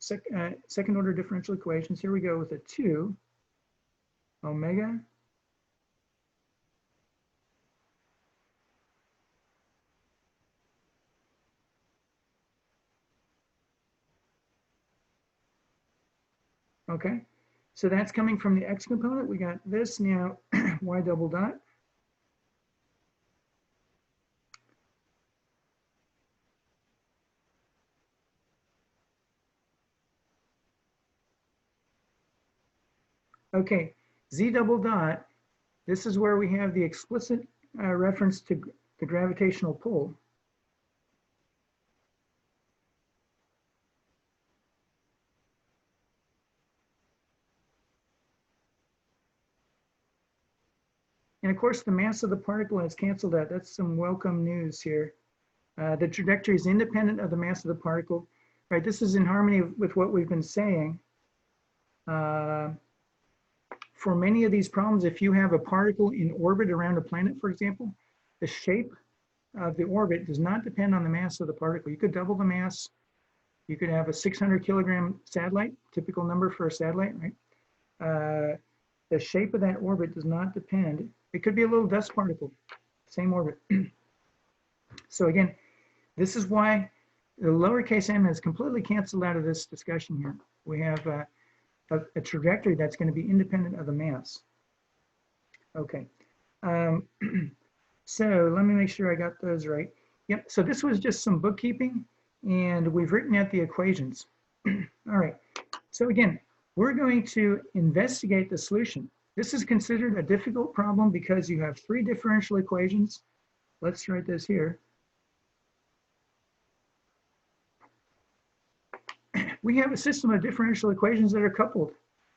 second order differential equations. Here we go with a 2 omega okay, so that's coming from the x component. We got this now, y double dot. Okay, z double dot, this is where we have the explicit reference to the gravitational pull. And of course, the mass of the particle is canceled out. That's some welcome news here. The trajectory is independent of the mass of the particle. Right, this is in harmony with what we've been saying. For many of these problems, if you have a particle in orbit around a planet, for example, the shape of the orbit does not depend on the mass of the particle. You could double the mass. You could have a 600 kilogram satellite, typical number for a satellite, right? The shape of that orbit does not depend. It could be a little dust particle, same orbit. So again, this is why the lowercase m is completely canceled out of this discussion here. We have a trajectory that's going to be independent of the mass. Okay, so let me make sure I got those right. Yep, so this was just some bookkeeping, and we've written out the equations. All right, so again, we're going to investigate the solution. This is considered a difficult problem because you have 3 differential equations. Let's write this here. We have a system of differential equations that are coupled,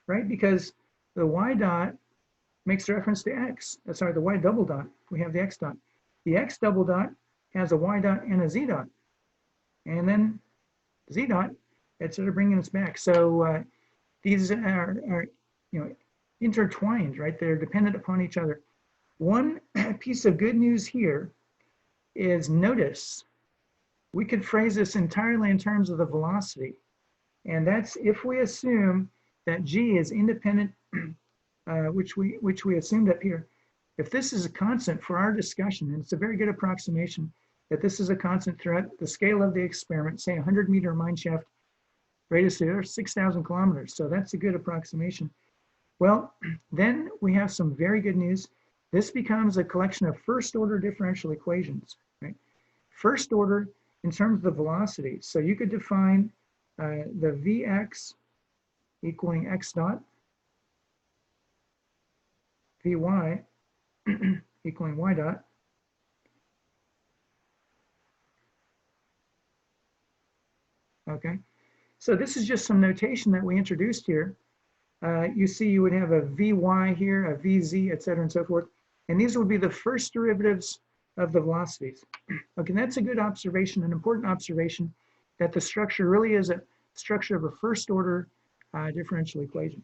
right? Because the y dot makes reference to x. Sorry, the y double dot. We have the x dot. The x double dot has a y dot and a z dot. And then z dot, it's sort of bringing us back. So these are intertwined, right? They're dependent upon each other. One piece of good news here is notice we could phrase this entirely in terms of the velocity. And that's if we assume that g is independent, which we assumed up here. If this is a constant for our discussion, and it's a very good approximation that this is a constant throughout the scale of the experiment, say 100-meter mine shaft radius here, 6,000 kilometers. So that's a good approximation. Well, then we have some very good news. This becomes a collection of first-order differential equations, right? First order in terms of the velocity. So you could define the Vx equaling x dot, Vy equaling y dot, okay? So this is just some notation that we introduced here. You see you would have a Vy here, a Vz, et cetera, and so forth. And these would be the first derivatives of the velocities. Okay, that's a good observation, an important observation, that the structure really is a structure of a first order differential equation.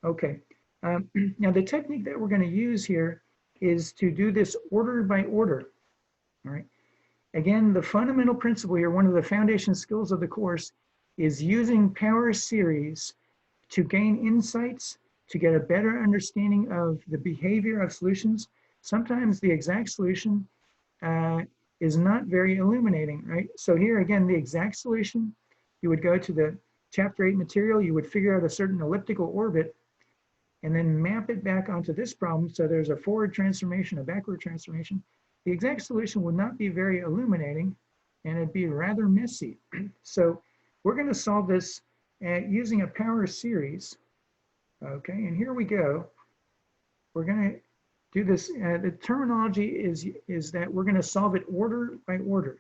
Okay, now the technique that we're going to use here is to do this order by order, all right? Again, the fundamental principle here, one of the foundation skills of the course, is using power series to gain insights, to get a better understanding of the behavior of solutions. Sometimes the exact solution is not very illuminating, right? So here again, the exact solution, you would go to the chapter 8 material, you would figure out a certain elliptical orbit, and then map it back onto this problem. So there's a forward transformation, a backward transformation. The exact solution would not be very illuminating, and it'd be rather messy. So we're going to solve this using a power series. Okay, and here we go. We're going to do this. The terminology is that we're going to solve it order by order.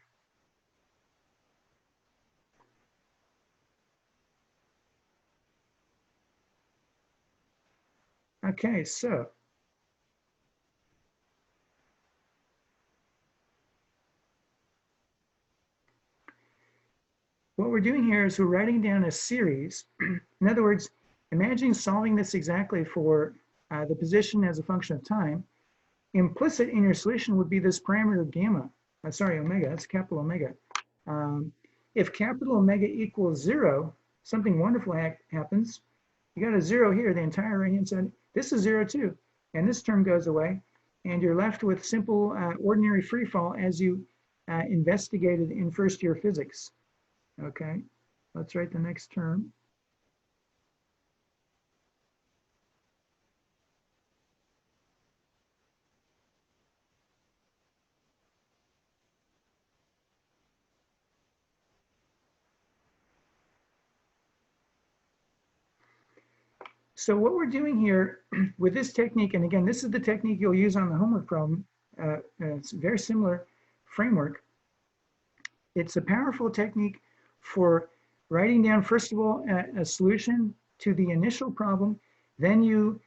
Okay, so what we're doing here is we're writing down a series. In other words, imagine solving this exactly for the position as a function of time. Implicit in your solution would be this parameter gamma, omega, that's capital omega. If capital omega equals 0, something wonderful happens. You got a 0 here, the entire right-hand side. This is 0 too, and this term goes away, and you're left with simple ordinary free fall as you investigated in first year physics. Okay, let's write the next term. So what we're doing here with this technique, and again, this is the technique you'll use on the homework problem. It's a very similar framework. It's a powerful technique for writing down, first of all, a solution to the initial problem. Then you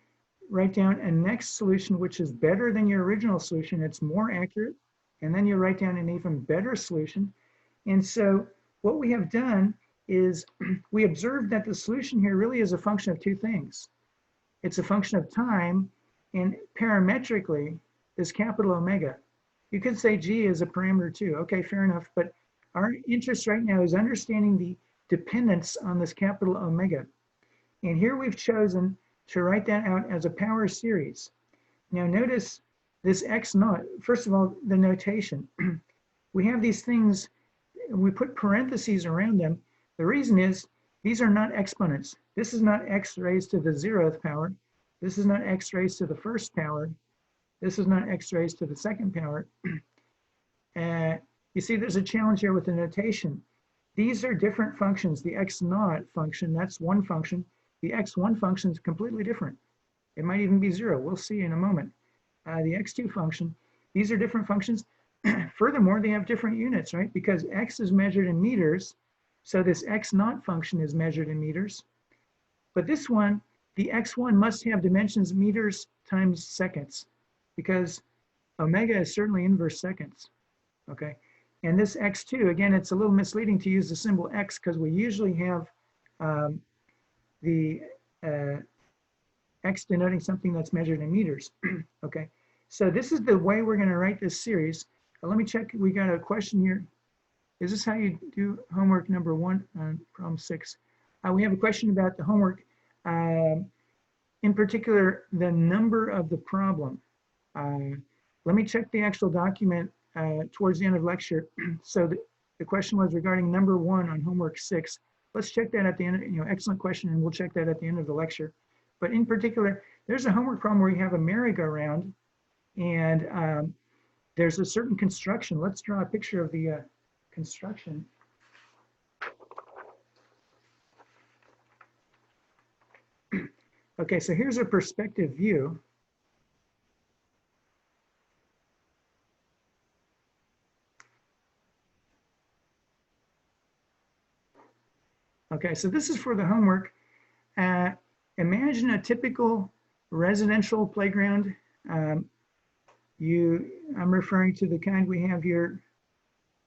write down a next solution, which is better than your original solution. It's more accurate. And then you write down an even better solution. And so what we have done is we observed that the solution here really is a function of two things. It's a function of time, and parametrically, this capital omega. You could say G is a parameter too. Okay, fair enough. But our interest right now is understanding the dependence on this capital omega. And here we've chosen to write that out as a power series. Now notice this x naught. First of all, the notation. We have these things, we put parentheses around them. The reason is these are not exponents. This is not x raised to the 0th power. This is not x raised to the 1st power. This is not x raised to the 2nd power. You see there's a challenge here with the notation. These are different functions. The x naught function, that's one function. The x1 function is completely different. It might even be 0. We'll see in a moment. The x2 function, these are different functions. Furthermore, they have different units, right? Because x is measured in meters. So this x naught function is measured in meters. But this one, the x1 must have dimensions meters times seconds, because omega is certainly inverse seconds, okay? And this x2, again, it's a little misleading to use the symbol x because we usually have the x denoting something that's measured in meters. Okay, so this is the way we're going to write this series. Let me check. We got a question here. Is this how you do homework number 1 on problem 6? We have a question about the homework. In particular, the number of the problem. Let me check the actual document towards the end of lecture. So the question was regarding number 1 on homework 6. Let's check that at the end. Excellent question, and we'll check that at the end of the lecture. But in particular, there's a homework problem where you have a merry-go-round, and there's a certain construction. Let's draw a picture of the construction. Okay, so here's a perspective view. Okay, so this is for the homework. Imagine a typical residential playground. I'm referring to the kind we have here.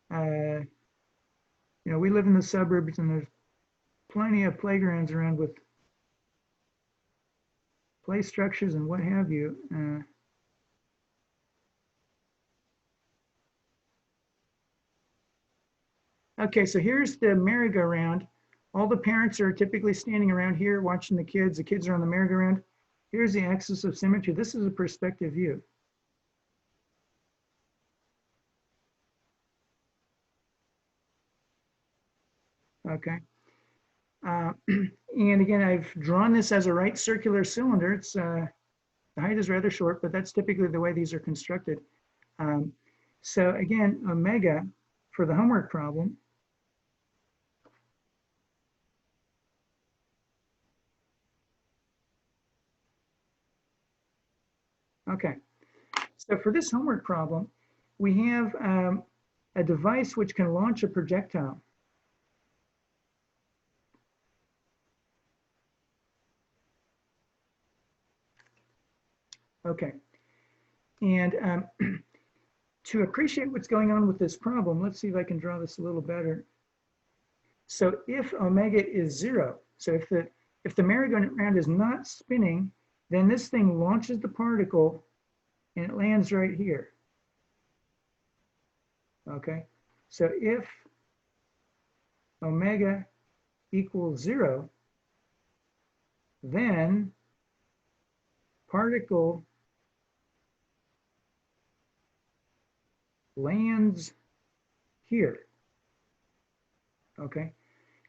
We live in the suburbs, and there's plenty of playgrounds around with play structures and what have you. Okay, so here's the merry-go-round. All the parents are typically standing around here watching the kids. The kids are on the merry-go-round. Here's the axis of symmetry. This is a perspective view. Okay. And again, I've drawn this as a right circular cylinder. It's the height is rather short, but that's typically the way these are constructed. So again, omega for the homework problem. Okay, so for this homework problem, we have a device which can launch a projectile. Okay, and to appreciate what's going on with this problem, let's see if I can draw this a little better. So if omega is 0, so if the merry-go-round is not spinning, then this thing launches the particle and it lands right here. Okay, so if omega equals 0, then particle lands here. Okay,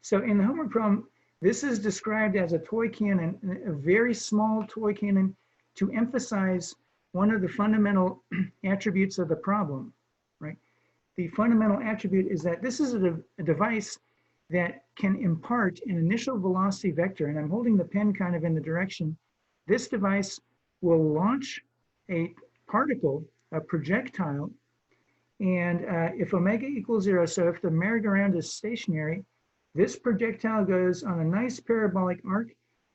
so in the homework problem, this is described as a toy cannon, a very small toy cannon, to emphasize one of the fundamental attributes of the problem, right? The fundamental attribute is that this is a device that can impart an initial velocity vector, and I'm holding the pen kind of in the direction. This device will launch a particle, a projectile, and if omega equals 0, so if the merry-go-round is stationary, this projectile goes on a nice parabolic arc,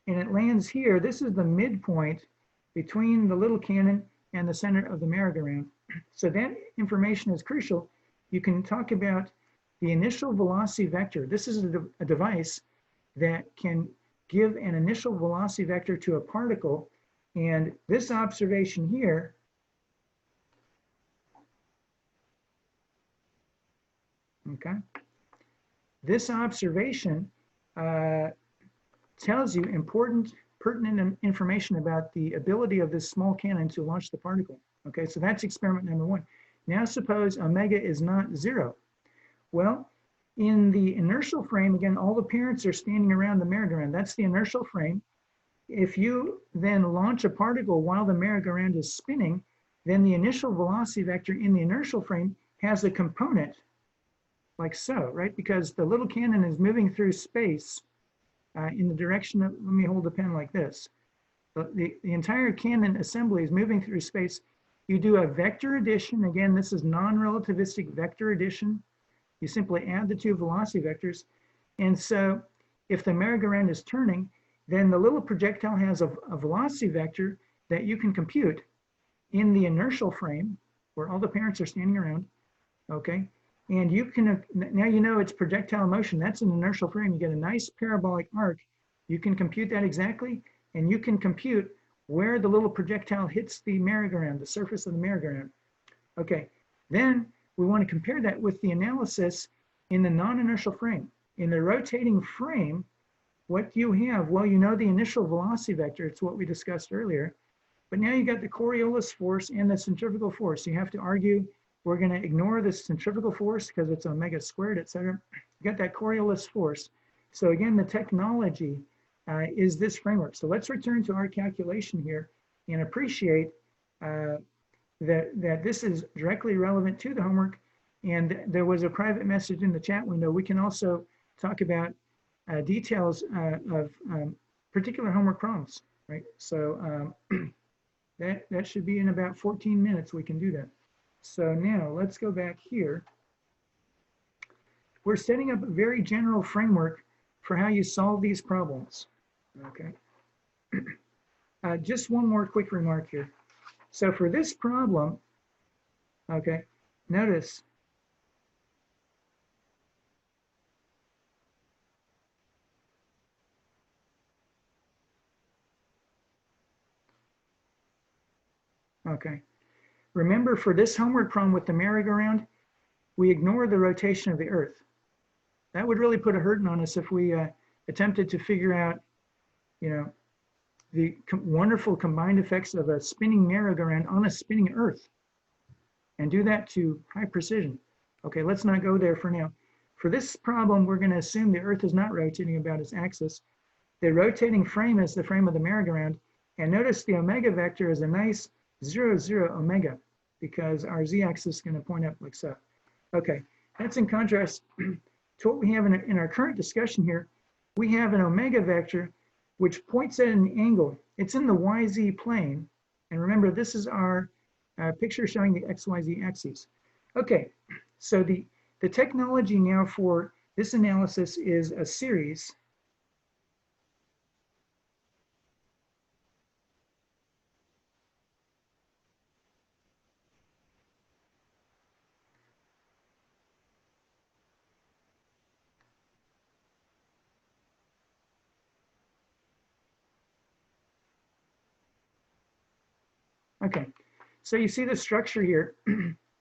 and it lands here. This is the midpoint between the little cannon and the center of the merry-go-round. So that information is crucial. You can talk about the initial velocity vector. This is a device that can give an initial velocity vector to a particle, and this observation here okay, this observation tells you pertinent information about the ability of this small cannon to launch the particle. Okay, so that's experiment number 1. Now suppose omega is not 0. Well, in the inertial frame, again, all the parents are standing around the merry-go-round. That's the inertial frame. If you then launch a particle while the merry-go-round is spinning, then the initial velocity vector in the inertial frame has a component like so, right? Because the little cannon is moving through space in the direction of, let me hold the pen like this. The entire cannon assembly is moving through space. You do a vector addition. Again, this is non-relativistic vector addition. You simply add the two velocity vectors. And so if the merry-go-round is turning, then the little projectile has a velocity vector that you can compute in the inertial frame where all the parents are standing around, okay? And you can, now you know it's projectile motion. That's an inertial frame. You get a nice parabolic arc. You can compute that exactly, and you can compute where the little projectile hits the merry-go-round, the surface of the merry-go-round. Okay, then we want to compare that with the analysis in the non-inertial frame. In the rotating frame, what do you have? Well, you know the initial velocity vector. It's what we discussed earlier. But now you got the Coriolis force and the centrifugal force. You have to argue we're going to ignore the centrifugal force because it's omega squared, et cetera. You got that Coriolis force. So again, the technology is this framework. So let's return to our calculation here and appreciate that this is directly relevant to the homework. And there was a private message in the chat window. We can also talk about details of particular homework problems, right? So that should be in about 14 minutes. We can do that. So now let's go back here. We're setting up a very general framework for how you solve these problems. Okay. Just one more quick remark here. So for this problem, okay, notice okay. Remember, for this homework problem with the merry-go-round, we ignore the rotation of the Earth. That would really put a hurting on us if we attempted to figure out, you know, the wonderful combined effects of a spinning merry-go-round on a spinning Earth, and do that to high precision. Okay, let's not go there for now. For this problem, we're going to assume the Earth is not rotating about its axis. The rotating frame is the frame of the merry-go-round, and notice the omega vector is a nice 0, 0 omega, because our z-axis is going to point up like so. Okay, that's in contrast to what we have in our current discussion here. We have an omega vector which points at an angle. It's in the YZ plane. And remember, this is our picture showing the XYZ axes. Okay, so the technology now for this analysis is a series. Okay, so you see the structure here.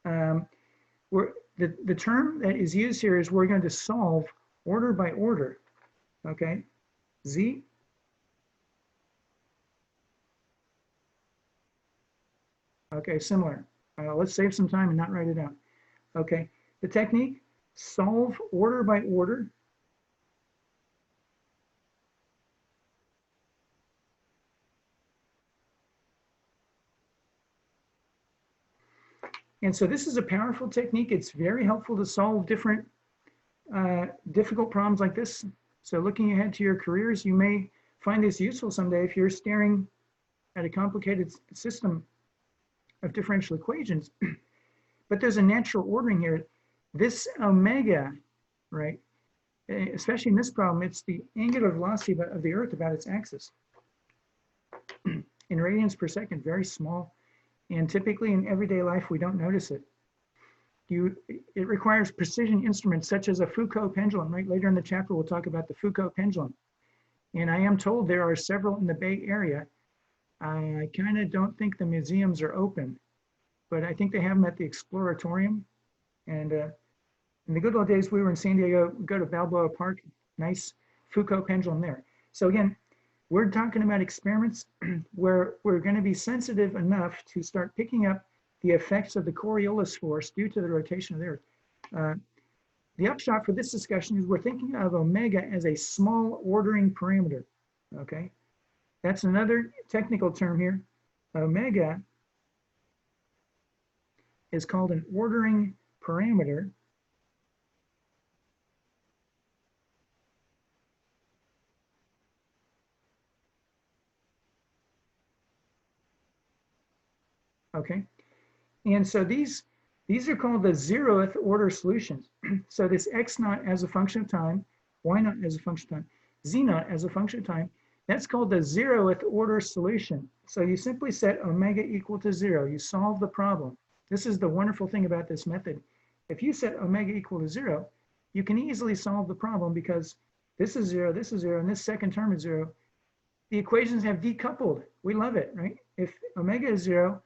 The term that is used here is we're going to solve order by order. Okay, Z. Okay, similar. Let's save some time and not write it out. Okay, the technique, solve order by order. And so this is a powerful technique. It's very helpful to solve different difficult problems like this. So looking ahead to your careers, you may find this useful someday if you're staring at a complicated system of differential equations. But there's a natural ordering here. This omega, right, especially in this problem, it's the angular velocity of the Earth about its axis. In radians per second, very small. And typically in everyday life, we don't notice it. It requires precision instruments such as a Foucault pendulum, right? Later in the chapter, we'll talk about the Foucault pendulum. And I am told there are several in the Bay Area. I kind of don't think the museums are open, but I think they have them at the Exploratorium. And in the good old days, we were in San Diego, go to Balboa Park, nice Foucault pendulum there. So again, we're talking about experiments where we're going to be sensitive enough to start picking up the effects of the Coriolis force due to the rotation of the Earth. The upshot for this discussion is we're thinking of omega as a small ordering parameter, okay? That's another technical term here. Omega is called an ordering parameter. Okay, and so these are called the zeroth order solutions. So this x naught as a function of time, y naught as a function of time, z naught as a function of time, that's called the zeroth order solution. So you simply set omega equal to 0. You solve the problem. This is the wonderful thing about this method. If you set omega equal to 0, you can easily solve the problem because this is 0, this is 0, and this second term is 0. The equations have decoupled. We love it, right? If omega is 0,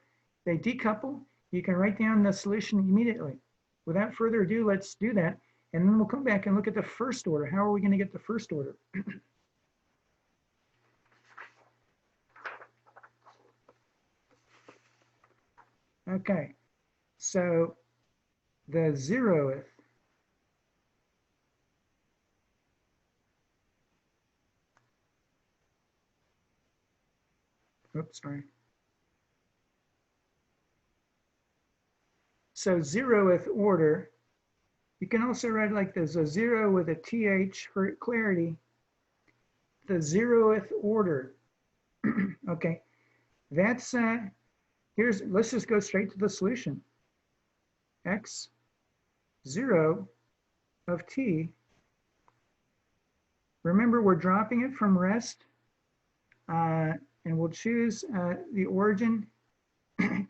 they decouple. You can write down the solution immediately. Without further ado, let's do that. And then we'll come back and look at the first order. How are we going to get the first order? Okay, so the 0th oops, sorry. So 0th order, you can also write it like this, a 0 with a th for clarity. The 0th order. Okay, that's, let's just go straight to the solution. X 0 of t. Remember, we're dropping it from rest, and we'll choose the origin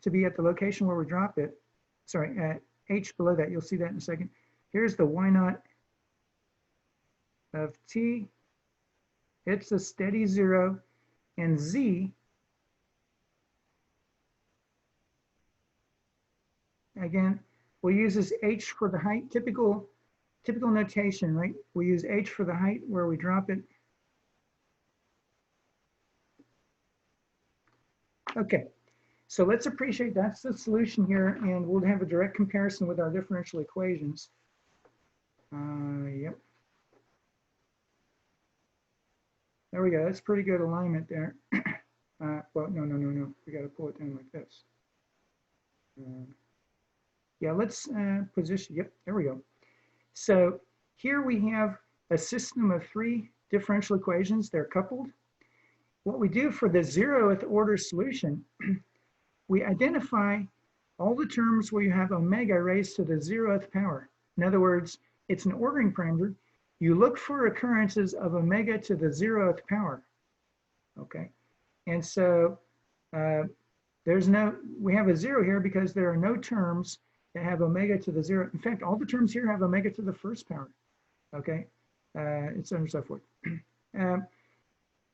to be at the location where we drop it. Sorry, h below that, you'll see that in a second. Here's the y naught of t. It's a steady 0, and z, again, we'll use this h for the height, typical notation, right? We use h for the height where we drop it. Okay, so let's appreciate that's the solution here, and we'll have a direct comparison with our differential equations. Yep. There we go. That's pretty good alignment there. Well, no. We got to pull it down like this. Yeah, let's position. Yep, there we go. So here we have a system of 3 differential equations. They're coupled. What we do for the 0th order solution, we identify all the terms where you have omega raised to the 0th power. In other words, it's an ordering parameter. You look for occurrences of omega to the 0th power. Okay, and so we have a 0 here because there are no terms that have omega to the 0. In fact, all the terms here have omega to the 1st power. Okay, and so on and so forth.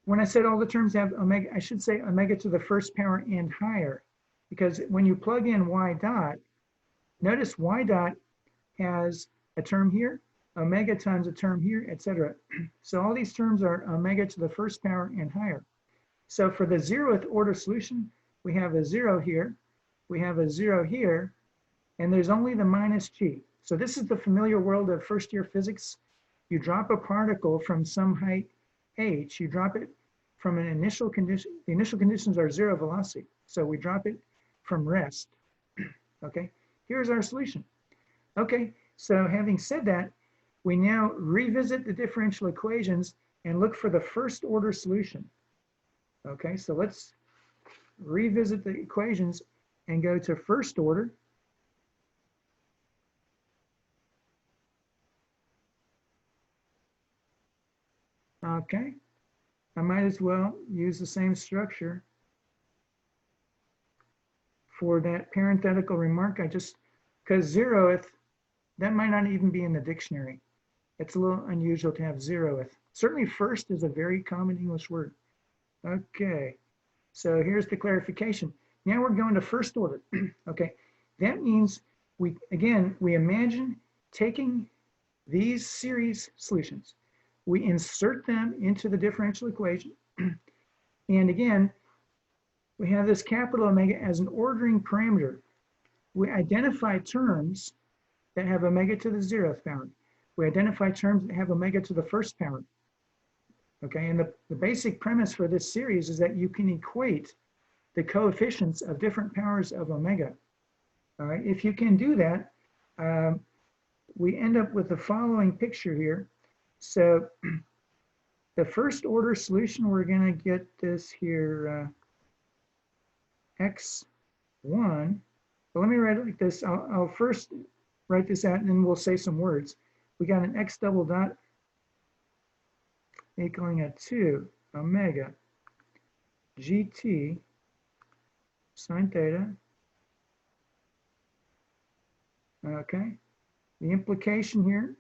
When I said all the terms have omega, I should say omega to the 1st power and higher, because when you plug in y dot, notice y dot has a term here, omega times a term here, etc. So all these terms are omega to the 1st power and higher. So for the 0th order solution, we have a 0 here, we have a 0 here, and there's only the minus g. So this is the familiar world of 1st year physics. You drop a particle from some height h, you drop it from an initial condition. The initial conditions are 0 velocity. So we drop it from rest. Okay, here's our solution. Okay, so having said that, we now revisit the differential equations and look for the 1st order solution. Okay, so let's revisit the equations and go to 1st order. Okay, I might as well use the same structure for that parenthetical remark. Because 0th, that might not even be in the dictionary. It's a little unusual to have 0th. Certainly 1st is a very common English word. Okay, so here's the clarification. Now we're going to 1st order. Okay, that means we imagine taking these series solutions. We insert them into the differential equation. And again, we have this capital omega as an ordering parameter. We identify terms that have omega to the 0th power. We identify terms that have omega to the 1st power. Okay, and the basic premise for this series is that you can equate the coefficients of different powers of omega. All right, if you can do that, we end up with the following picture here. So the 1st order solution, we're going to get this here, x1. But let me write it like this. I'll first write this out and then we'll say some words. We got an x double dot equaling a 2 omega gt sine theta. Okay, the implication here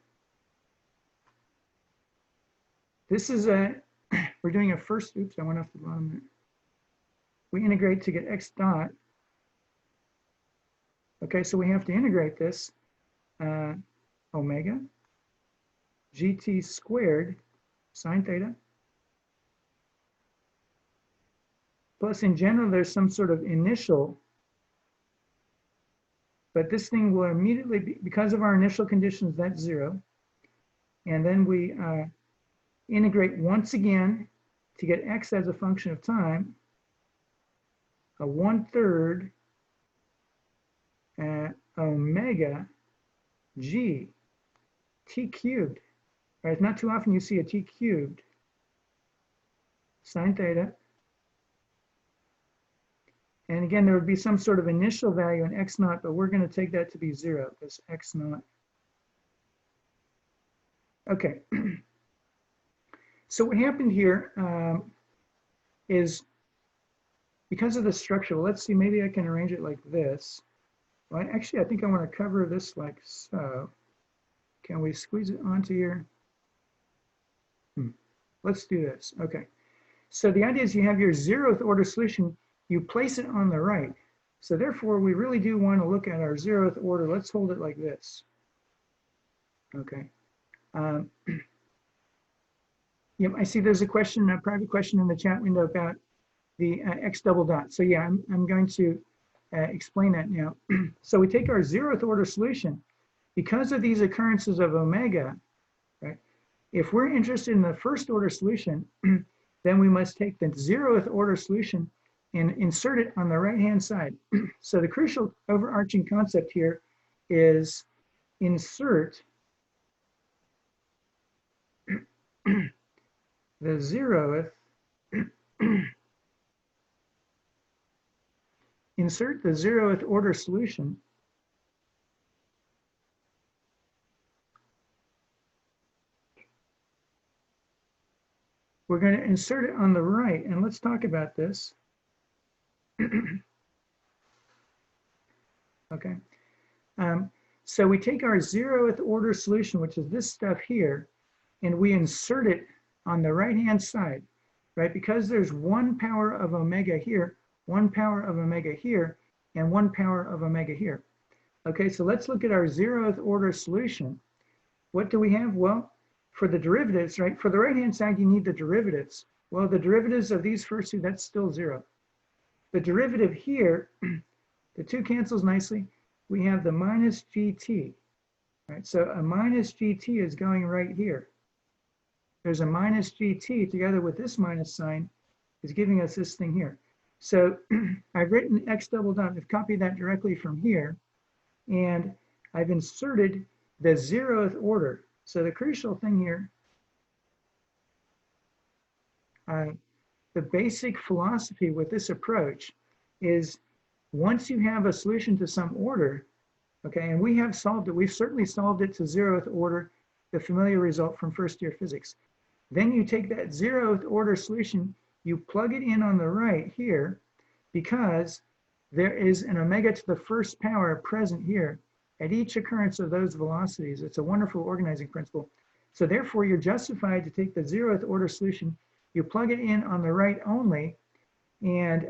this is a, we're doing a first, oops, I went off the bottom there. We integrate to get x dot. Okay, so we have to integrate this omega gt squared sine theta. Plus, in general, there's some sort of initial, but this thing will immediately be, because of our initial conditions, that's 0. And then we integrate once again to get x as a function of time, a 1/3 omega g t cubed. Right? It's not too often you see a t cubed sine theta. And again, there would be some sort of initial value in x naught, but we're going to take that to be 0, this x naught. Okay. So what happened here is because of the structure, well, let's see, maybe I can arrange it like this. Well, actually, I think I want to cover this like so. Can we squeeze it onto here? Let's do this. Okay. So the idea is you have your 0th order solution, you place it on the right. So therefore, we really do want to look at our 0th order. Let's hold it like this. Okay. Yeah, I see there's a question, a private question in the chat window about the x double dot. So yeah, I'm going to explain that now. So we take our 0th order solution. Because of these occurrences of omega, right? If we're interested in the 1st order solution, then we must take the 0th order solution and insert it on the right-hand side. So the crucial overarching concept here is insert the 0th, insert the 0th order solution we're going to insert it on the right, and let's talk about this. Okay. So we take our 0th order solution, which is this stuff here, and we insert it on the right-hand side, right? Because there's 1 power of omega here, 1 power of omega here, and 1 power of omega here. Okay, so let's look at our 0th order solution. What do we have? Well, for the derivatives, right? For the right-hand side, you need the derivatives. Well, the derivatives of these first two, that's still 0. The derivative here, the 2 cancels nicely. We have the minus gt, right? So a minus gt is going right here. There's a minus gt together with this minus sign is giving us this thing here. So I've written x double dot, I've copied that directly from here, and I've inserted the 0th order. So the crucial thing here, the basic philosophy with this approach is once you have a solution to some order, okay, and we have solved it, we've certainly solved it to 0th order, the familiar result from 1st year physics. Then you take that 0th order solution, you plug it in on the right here, because there is an omega to the 1st power present here at each occurrence of those velocities. It's a wonderful organizing principle. So therefore, you're justified to take the 0th order solution, you plug it in on the right only, and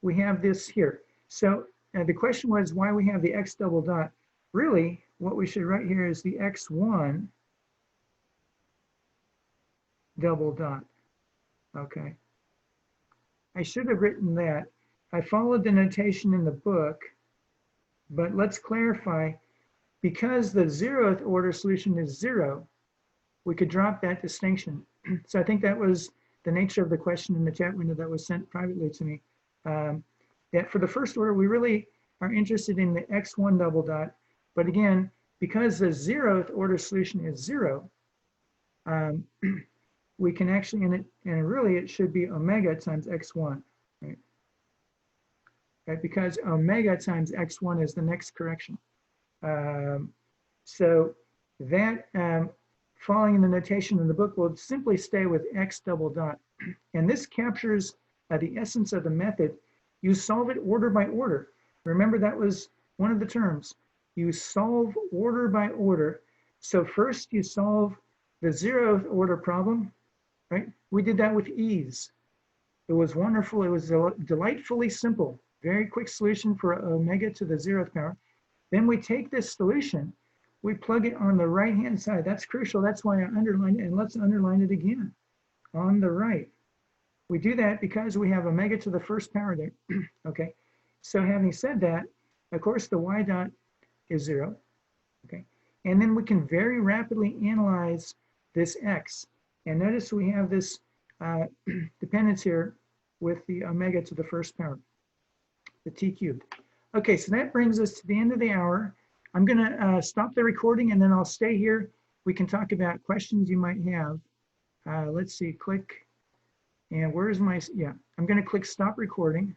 we have this here. So the question was why we have the x double dot. Really, what we should write here is the x1 double dot. Okay. I should have written that. I followed the notation in the book, but let's clarify. Because the 0th order solution is 0, we could drop that distinction. So I think that was the nature of the question in the chat window that was sent privately to me. That for the 1st order, we really are interested in the x1 double dot. But again, because the 0th order solution is 0, we can actually, and really it should be omega times x1, right? Right, because omega times x1 is the next correction. So that, following the notation in the book, will simply stay with x double dot. And this captures the essence of the method. You solve it order by order. Remember, that was one of the terms. You solve order by order. So first you solve the 0th order problem, right? We did that with ease. It was wonderful. It was delightfully simple. Very quick solution for omega to the 0th power. Then we take this solution, we plug it on the right-hand side. That's crucial. That's why I underlined it, and let's underline it again. On the right. We do that because we have omega to the 1st power there. Okay. So having said that, of course, the y dot is 0. Okay. And then we can very rapidly analyze this x. And notice we have this dependence here with the omega to the 1st power, the t cubed. Okay, so that brings us to the end of the hour. I'm going to stop the recording, and then I'll stay here. We can talk about questions you might have. Let's see, click. And where's my, yeah, I'm going to click stop recording.